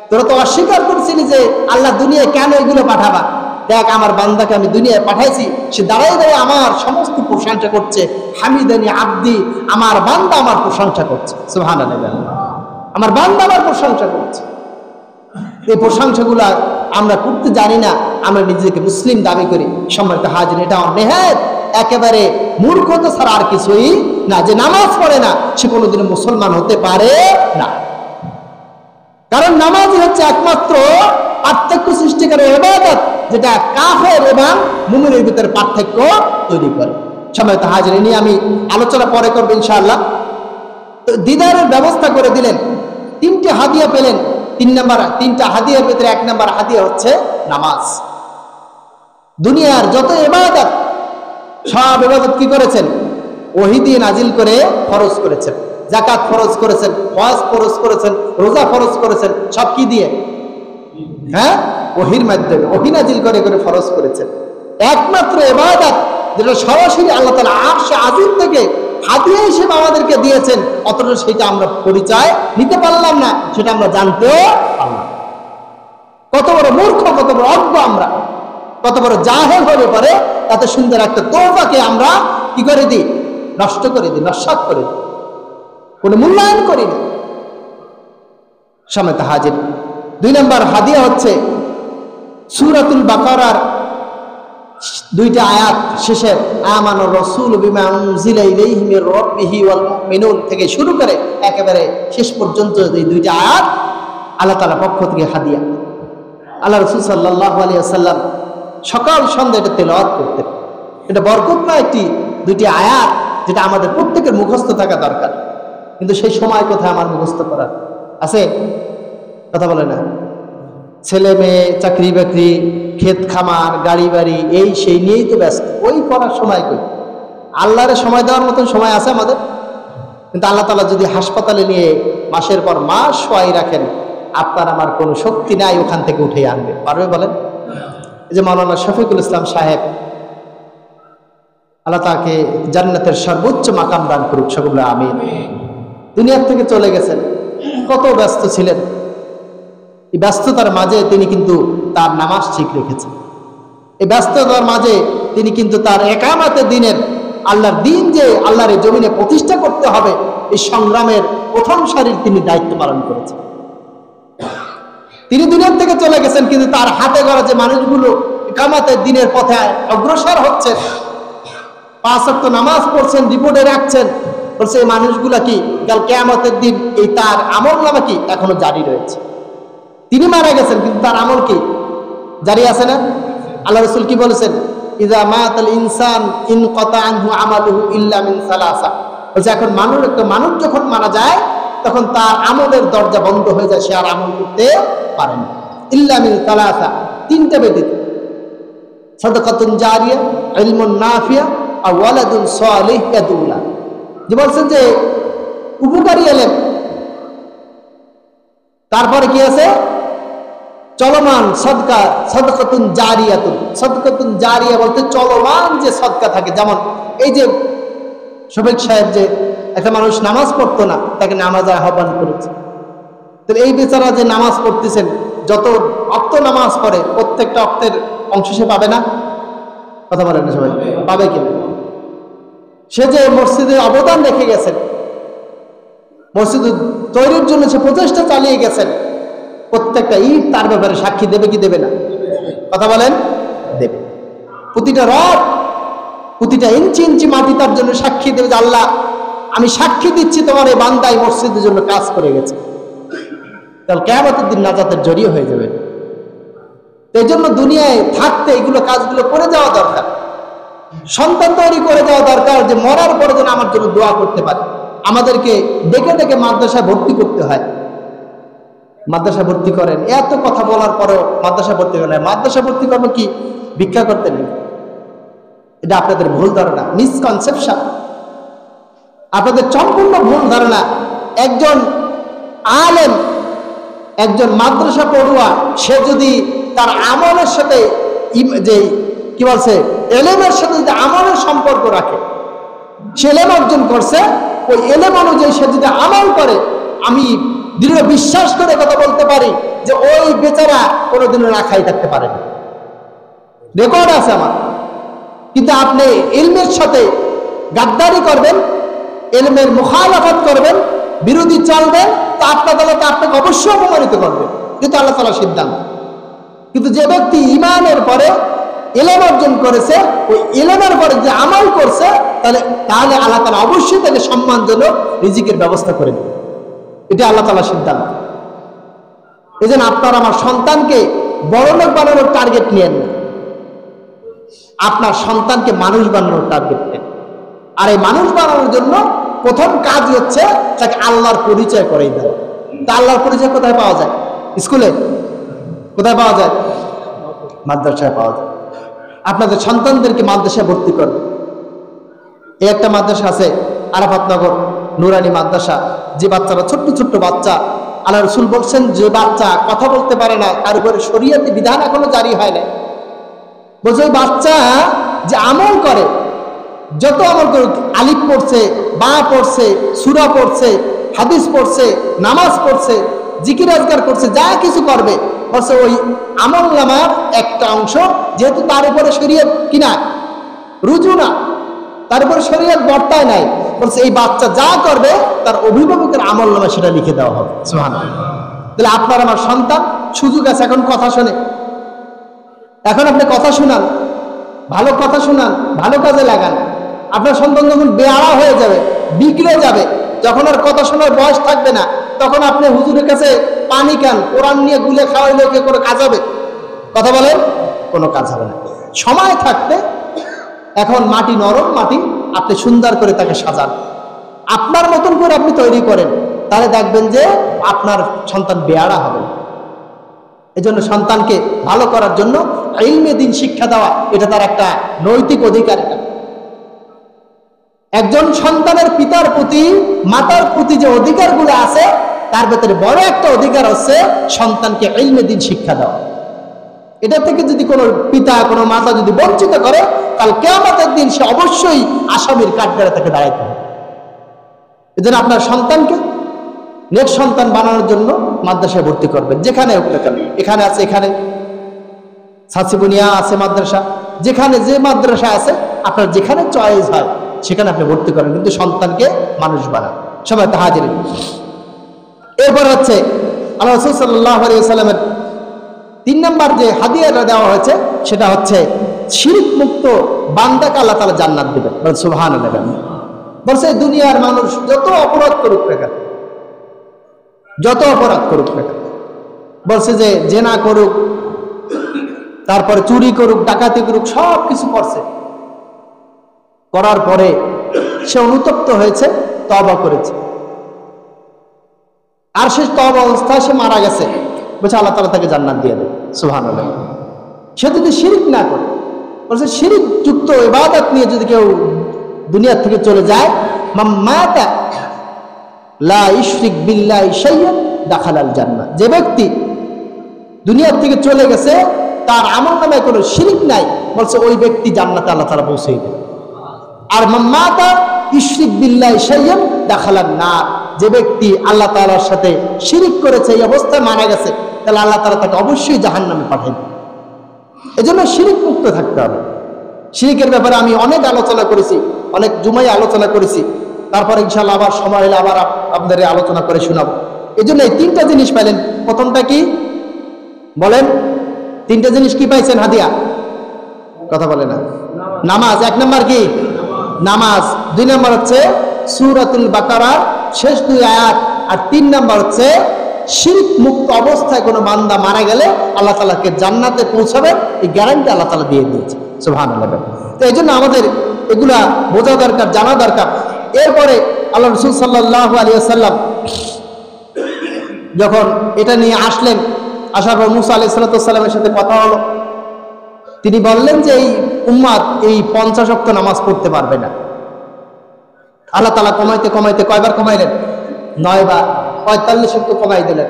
তোরা তো অস্বীকার করছিলি যে আল্লাহ দুনিয়ায় কেন এগুলো পাঠাবা, দেখ আমার বান্দাকে আমি দুনিয়ায় পাঠাইছি, সে দাঁড়াই দাঁড়িয়ে আমার সমস্ত প্রশংসা করছে। হামিদানি আব্দি, আমার বান্দা আমার প্রশংসা করছে। সুবহানাল্লাহ। আমার বান্দা আমার প্রশংসা করছে। এই প্রশংসাগুলা আমরা করতে জানি না, আমরা নিজেকে মুসলিম দাবি করি। সম্মানিত হাজির, এটা নেহায়েত একেবারে মূর্খতা ছাড়া আর কিছুই না। যে নামাজ পড়ে না সে কোনোদিন মুসলমান হতে পারে না, কারণ নামাজই হচ্ছে একমাত্র পার্থক্য সৃষ্টিকারী ইবাদত যেটা কাফের এবং মুমিনের ভিতরে পার্থক্য তৈরি করে। সম্মানিত হাজির, নিয়ে আমি আলোচনা পরে করবো ইনশাআল্লাহ। তো দিদারের ব্যবস্থা করে দিলেন, 3টে হাদিয়া পেলেন। 3টা হাদিয়ার ভিতরে 1 নম্বর হাদিয়া হচ্ছে নামাজ। দুনিয়ার যত ইবাদত সব ইবাদত কি করেছেন? ওহী দিয়ে নাজিল করে ফরজ করেছেন। যাকাত ফরজ করেছেন, হজ ফরজ করেছেন, রোজা ফরজ করেছেন, সব কি দিয়ে? হ্যাঁ, ওহীর মাধ্যমে, ওহী নাজিল করে করে ফরজ করেছেন। একমাত্র ইবাদত যেটা সরাসরি আল্লাহ তাআলা আরশে আজিম থেকে হাদিয়া হিসেবে আমাদেরকে দিয়েছেন, অথচ সেটা আমরা পরিচয় নিতে পারলাম না, সেটা আমরা জানতেও পারলাম। কত বড় মূর্খ, কত বড় অজ্ঞ আমরা, কত বড় জাহেল হয়ে পারে এত সুন্দর একটা তওবাকে আমরা কি করে দিই? নষ্ট করে দিই, নস্যাৎ করে দিই, কোনো মূল্যায়ন করি না। সম্মানিত হাজির, 2 নম্বর হাদিয়া হচ্ছে সূরাতুল বাকারার 2টা আয়াত শেষের আমানুর রাসূল বিমা উনজিলা ইলাইহি মির রাব্বিহি ওয়াল মুমিনুন থেকে শুরু করে একেবারে শেষ পর্যন্ত এই 2টা আয়াত আল্লাহ তাআলার পক্ষ থেকে হাদিয়া। আল্লাহ রাসূল সাল্লাল্লাহু আলাইহি ওয়াসাল্লাম সকাল সন্ধ্যা এটা তেলাওয়াত করতেন। এটা বরকতময় 2টি আয়াত যেটা আমাদের প্রত্যেকের মুখস্থ থাকা দরকার। কিন্তু সেই সময় কোথায় আমার মুখস্থ করার আছে? কথা বলে না। ছেলে মেয়ে, চাকরি বাকরি, ক্ষেত খামার, গাড়ি বাড়ি, এই সেই নিয়েই তো ব্যস্ত। ওই করার সময় কই? আল্লাহরে সময় দেওয়ার মতন সময় আছে আমাদের? কিন্তু আল্লাহ তাআলা যদি হাসপাতালে নিয়ে মাসের পর মাস শোয়াই রাখেন, আপনার আমার কোনো শক্তি নাই ওখান থেকে উঠে আনবে, পারবে বলেন? এই যে মাওলানা শফিকুল ইসলাম সাহেব, আল্লাহ তাকে জান্নাতের সর্বোচ্চ মাকাম দান করুক, সকলে আমিন। দুনিয়ার থেকে চলে গেছেন, কত ব্যস্ত ছিলেন। এই ব্যস্ততার মাঝে তিনি কিন্তু তার নামাজ ঠিক রেখেছেন। এই ব্যস্ততার মাঝে তিনি কিন্তু তার একামাতে দিনের আল্লাহর দিন যে আল্লাহর এই জমিনে প্রতিষ্ঠা করতে হবে, এই সংগ্রামের প্রথম সারির তিনি দায়িত্ব পালন করেছেন। তিনি দুনিয়ার থেকে চলে গেছেন, কিন্তু তার হাতে গড়া যে মানুষগুলো একামাতে দিনের পথে অগ্রসর হচ্ছেন, 5 ওয়াক্ত নামাজ পড়ছেন, রিপোর্টে রাখছেন, বলছে এই মানুষগুলা কি কাল কিয়ামতের দিন এই তার আমলনামা কি এখনো জারি রয়েছে। তিনি মারা গেছেন কিন্তু তার আমল কি জারি আছে না? আল্লাহ রাসূল কি বলেছেন? ইযা মাতাল ইনসান ইনকাতা আনহু আমালুহু ইল্লা মিন সালাসা। বলছে এখন মানুষ যখন মারা যায় তখন তার আমলের দরজা বন্ধ হয়ে যায়, সে আর আমল করতে পারে না। ইল্লা মিন সালাসা, তিনটা ব্যতীত। সাদাকাতুন জারিয়া, ইলমুন নাফিয়া, আর ওয়ালাদুন সালিহ ইয়াদউ লাহু। যে বলছেন যে উপকারী এলেম, তারপরে কি আছে? চলমান সদকা, সাদাকাতুন জারিয়াতুন। সাদাকাতুন জারিয়া বলতে চলমান যে সদকা থাকে, যেমন এই যে শফিক সাহেব যে একটা মানুষ নামাজ পড়তো না, তাকে নামাজে আহ্বান করেছে। তো এই বেচারা যে নামাজ পড়তেছেন, যত অক্ত নামাজ পড়ে প্রত্যেকটা অক্তের অংশ সে পাবে না? কথা বলেন না সবাই, পাবে কিনা? সে যে মসজিদে অবদান রেখে গেছেন, মসজিদ তৈরির জন্য সে প্রচেষ্টা চালিয়ে গেছেন, প্রত্যেকটা ইট তার ব্যাপারে সাক্ষী দেবে কি দেবে না? কথা বলেন, দেবে। প্রতিটা রড, প্রতিটা ইঞ্চি ইঞ্চি মাটি তার জন্য সাক্ষী দেবে যে আল্লাহ আমি সাক্ষী দিচ্ছি তোমার এই বান্দাই মসজিদের জন্য কাজ করে গেছে। তাহলে কিয়ামতের দিন নাজাতের জড়িয়ে হয়ে যাবে। এই জন্য দুনিয়ায় থাকতে এগুলো কাজগুলো করে যাওয়া দরকার। সন্তান তৈরি করে যাওয়া দরকার, যে মরার পরে যেন আমার জন্য দোয়া করতে পারে। আমাদেরকে ডেকে ডেকে মাদ্রাসায় ভর্তি করতে হয়। মাদ্রাসা ভর্তি করেন, এত কথা বলার পরেও মাদ্রাসা ভর্তি করেন। মাদ্রাসা ভর্তি করবো কি ভিক্ষা করতে নেই? এটা আপনাদের ভুল ধারণা, মিসকনসেপশন, আপনাদের সম্পূর্ণ ভুল ধারণা। একজন আলেম, একজন মাদ্রাসা পড়ুয়া, সে যদি তার আমলের সাথে যে কি বলছে এলেমের সাথে যদি আমলের সম্পর্ক রাখে, সে এলেম অর্জন করছে, ওই এলেম অনুযায়ী সে যদি আমল করে, আমি দৃঢ় বিশ্বাস করে কথা বলতে পারি যে ওই বেচারা কোনোদিনও না খাই থাকতে পারে না। রেকর্ড আছে আমার। কিন্তু আপনি ইলমের সাথে গাদ্দারি করবেন, ইলমের মুখালাফাত করবেন, বিরোধী চলবেন, তো আপনার দলতে আপনাকে অবশ্যই অপমানিত করবে, কিন্তু আল্লাহ তাআলার সিদ্ধান্ত। কিন্তু যে ব্যক্তি ঈমানের পরে ইলম অর্জন করেছে, ওই ইলমের পরে যে আমল করছে, তাহলে আল্লাহ তাআলা অবশ্যই তাকে সম্মানজনক রিজিকের ব্যবস্থা করে দেবে। এটা আল্লাহ তাআলার সিদ্ধান্ত। এই জন্য আপনার আমার সন্তানকে বড়লোক বানানোর টার্গেট নিয়েন না, আপনার সন্তানকে মানুষ বানানোর টার্গেট নেন। আর এই মানুষ বানানোর জন্য প্রথম কাজ হচ্ছে তাকে আল্লাহর পরিচয় করাই দেওয়া। তা আল্লাহর পরিচয় কোথায় পাওয়া যায়? স্কুলে। কোথায় পাওয়া যায়? মাদ্রাসায় পাওয়া যায়। আপনাদের সন্তানদেরকে মাদ্রাসায় ভর্তি করবে। এই একটা মাদ্রাসা আছে আরাফাতনগর নুরানি মাদ্রাসা, যে বাচ্চারা ছোট্ট ছোট্ট বাচ্চা, আল্লাহ রাসূল বলছেন যে বাচ্চা কথা বলতে পারে না, তার উপরে শরীয়তি বিধান এখনো জারি হয় না, বলছে ওই বাচ্চা যে আমল করে, যত আমল করে, আলিফ পড়ছে, বা পড়ছে, সূরা পড়ছে, হাদিস পড়ছে, নামাজ পড়ছে, জিকির আজকার করছে, যা কিছু করবে, বলছে ওই আমল নামার একটা অংশ, যেহেতু তার উপরে শরীয়ত কিনা রুজু না, তার উপরে শরীয়ত বর্তায় নাই, বলছে এই বাচ্চা যা করবে তার অভিভাবকের আমল নামা সেটা লিখে দেওয়া হবে। সুবহানাল্লাহ। তাহলে আপনার আমার সন্তান সুযোগ আছে, এখন কথা শোনে, এখন আপনি কথা শোনান, ভালো কথা শোনান, ভালো কাজে লাগান। আপনার সন্তান যখন বেয়ারা হয়ে যাবে, বিগড়ে যাবে, যখন আর কথা শোনার বয়স থাকবে না, তখন আপনি হুজুরের কাছে পানি খান, কোরআন নিয়ে গুলে খাওয়াইলে কি কোনো কাজ হবে? কথা বলেন, কোনো কাজ হবে না। সময় থাকতে এখন মাটি নরম মাটি, আপনি সুন্দর করে তাকে সাজান, আপনার মতন করে আপনি তৈরি করেন, তাহলে দেখবেন যে আপনার সন্তান বেয়ারা হবে। এই জন্য সন্তানকে ভালো করার জন্য ইলমে দ্বীন শিক্ষা দেওয়া, এটা তার একটা নৈতিক অধিকার। একজন সন্তানের পিতার প্রতি, মাতার প্রতি যে অধিকারগুলো আছে, তার ভেতরে বড় একটা অধিকার হচ্ছে সন্তানকে ইলমে দ্বীন শিক্ষা দেওয়া। এটা থেকে যদি কোনো পিতা, কোনো মাতা যদি বঞ্চিত করে, কাল কিয়ামতের দিন সে অবশ্যই আসামির কাঠগড়ায় তাকে দাঁড়াইতে হবে। এই জন্য আপনার সন্তানকে নেক সন্তান বানানোর জন্য মাদ্রাসায় ভর্তি করবেন, যেখানে হোক না কেন। এখানে আছে, এখানে সাসিবুনিয়া আছে মাদ্রাসা, যেখানে যে মাদ্রাসা আছে আপনার যেখানে চয়েস হয় সেখানে আপনি ভর্তি করেন, কিন্তু সন্তানকে মানুষ বানান। সবাই তা হাজির। এরপর হচ্ছে আল্লাহ রাসূল সাল্লাল্লাহু আলাইহি ওয়াসাল্লামের 3 নম্বর যে হাদিয়াটা দেওয়া হয়েছে, সেটা হচ্ছে শিরক মুক্ত বান্দাকে আল্লাহ তাআলা জান্নাত দিবেন। সুবহানাল্লাহ। বলছে দুনিয়ার মানুষ যত অপরাধ করুক না কেন, যত অপরাধ করুক না কেন, বলছে যে জেনা করুক, তারপরে চুরি করুক, ডাকাতি করুক, সব কিছু করছে, করার পরে সে অনুতপ্ত হয়েছে, তওবা করেছে, আর সে তওবা অবস্থায় সে মারা গেছে, বলছে আল্লাহ তাআলা তাকে জান্নাত দিয়ে দেবে। সুবহানাল্লাহ। সে যদি শিরিক না করে, বলছে শিরিক যুক্ত ইবাদত নিয়ে যদি কেউ দুনিয়া থেকে চলে যায়, মাম্মাতা লা ইশরিক বিল্লাহি শাইআন দাখালাল জান্নাহ, যে ব্যক্তি দুনিয়া থেকে চলে গেছে তার আমলনামায় কোনো শিরিক নাই, বলছে ওই ব্যক্তি জান্নাতে আল্লাহ তাআলা পৌঁছে দেবে। আর মাম্মাতা ইশরিক বিল্লাহি শাইআন দাখালান নার, যে ব্যক্তি আল্লাহ তাআলার সাথে শিরিক করেছে, এই অবস্থায় মারা গেছে, তাহলে আল্লাহ তাআলা তাকে অবশ্যই জাহান্নামে পাঠাবে। এজন্য শিরিক মুক্ত থাকতে হবে। শিরিকের ব্যাপারে আমি অনেক আলোচনা করেছি, অনেক জুমাই আলোচনা করেছি, তারপর ইনশাআল্লাহ আবার সময় হলে আবার আপনাদের আলোচনা করে শোনাবো। এই জন্য এই তিনটা জিনিস পাইলেন। প্রথমটা কি বলেন? তিনটা জিনিস কি পাইছেন হাদিয়া? কথা বলে না। নামাজ। এক নম্বর কি? নামাজ। দুই নম্বর হচ্ছে সূরাতুল বাকারার শেষ 2 আয়াত। আর 3 নম্বর হচ্ছে শিরক মুক্ত অবস্থায় কোনো বান্দা মারা গেলে আল্লাহ তাআলাকে জান্নাতে পৌঁছাবে, এই গ্যারান্টি আল্লাহ তাআলা দিয়ে দিয়েছে। সুবহানাল্লাহ। তো এই জন্য আমাদের এগুলা বোঝা দরকার, জানা দরকার। এরপরে আল্লাহ রাসূল সাল্লাল্লাহু আলাইহি ওয়াসাল্লাম যখন এটা নিয়ে আসলেন, আসার পর মুসা আলাইহিস সালামের সাথে কথা হলো, তিনি বললেন যে এই উম্মাত এই 50 ওয়াক্ত নামাজ পড়তে পারবে না। আল্লাহ তাআলা কমাইতে কমাইতে কয়বার কমাইলেন? 9 বার, 45 ওয়াক্ত কমাই দিলেন।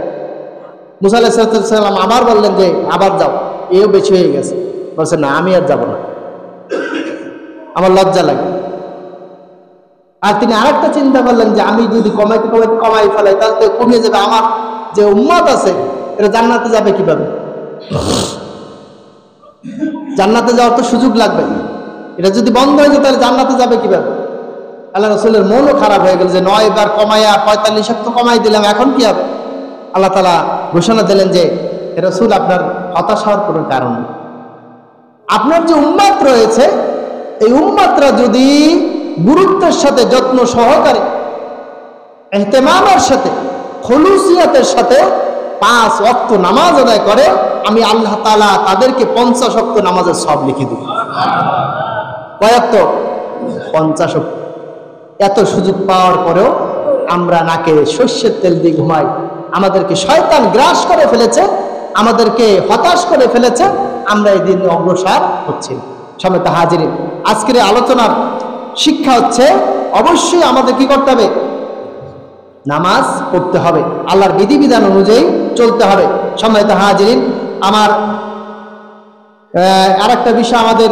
মুসা আলাইহিস সালাম আবার বললেন যে আবার যাও, এও বেশি হয়ে গেছে। বলছে না, আমি আর যাব না, আমার লজ্জা লাগে। আর তিনি আরেকটা চিন্তা করলেন যে আমি যদি কমাইতে কমাইতে কমাই ফেলাই, তাহলে তো কমে যাবে, আমার যে উম্মত আছে এটা জান্নাতে যাবে কিভাবে? জান্নাতে যাওয়ার তো সুযোগ লাগবে, এটা যদি বন্ধ হয়ে যায় তাহলে জান্নাতে যাবে কিভাবে? আল্লাহ রাসূলের মনও খারাপ হয়ে গেল যে 9 বার কমাইয়া 45 ওয়াক্ত কমাই দিলাম, এখন কি হবে? আল্লাহ তাআলা ঘোষণা দিলেন যে হে রাসূল, আপনার হতাশ হওয়ার কোনো কারণ নেই। আপনার যে উম্মত রয়েছে, এই উম্মতরা যদি গুরুত্বের সাথে, যত্ন সহকারে, ইহতিমামের সাথে, খুলুসিয়াতের সাথে 5 ওয়াক্ত নামাজ আদায় করে, আমি আল্লাহ তাআলা তাদেরকে 50 ওয়াক্ত নামাজের সওয়াব লিখে দেব। কয় ওয়াক্ত? 50 ওয়াক্ত। এত সুযোগ পাওয়ার পরেও আমরা নাকে সর্ষের তেল দিয়ে ঘুমাই। আমাদেরকে শয়তান গ্রাস করে ফেলেছে, আমাদেরকে হতাশ করে ফেলেছে, আমরা এই দিন অগ্রসর হচ্ছি। সম্মানিত হাজিরিন, আজকের আলোচনার শিক্ষা হচ্ছে অবশ্যই আমাদের কি করতে হবে? নামাজ পড়তে হবে, আল্লাহর বিধিবিধান অনুযায়ী চলতে হবে। সম্মানিত হাজিরিন, আমার আরেকটা বিষয় আমাদের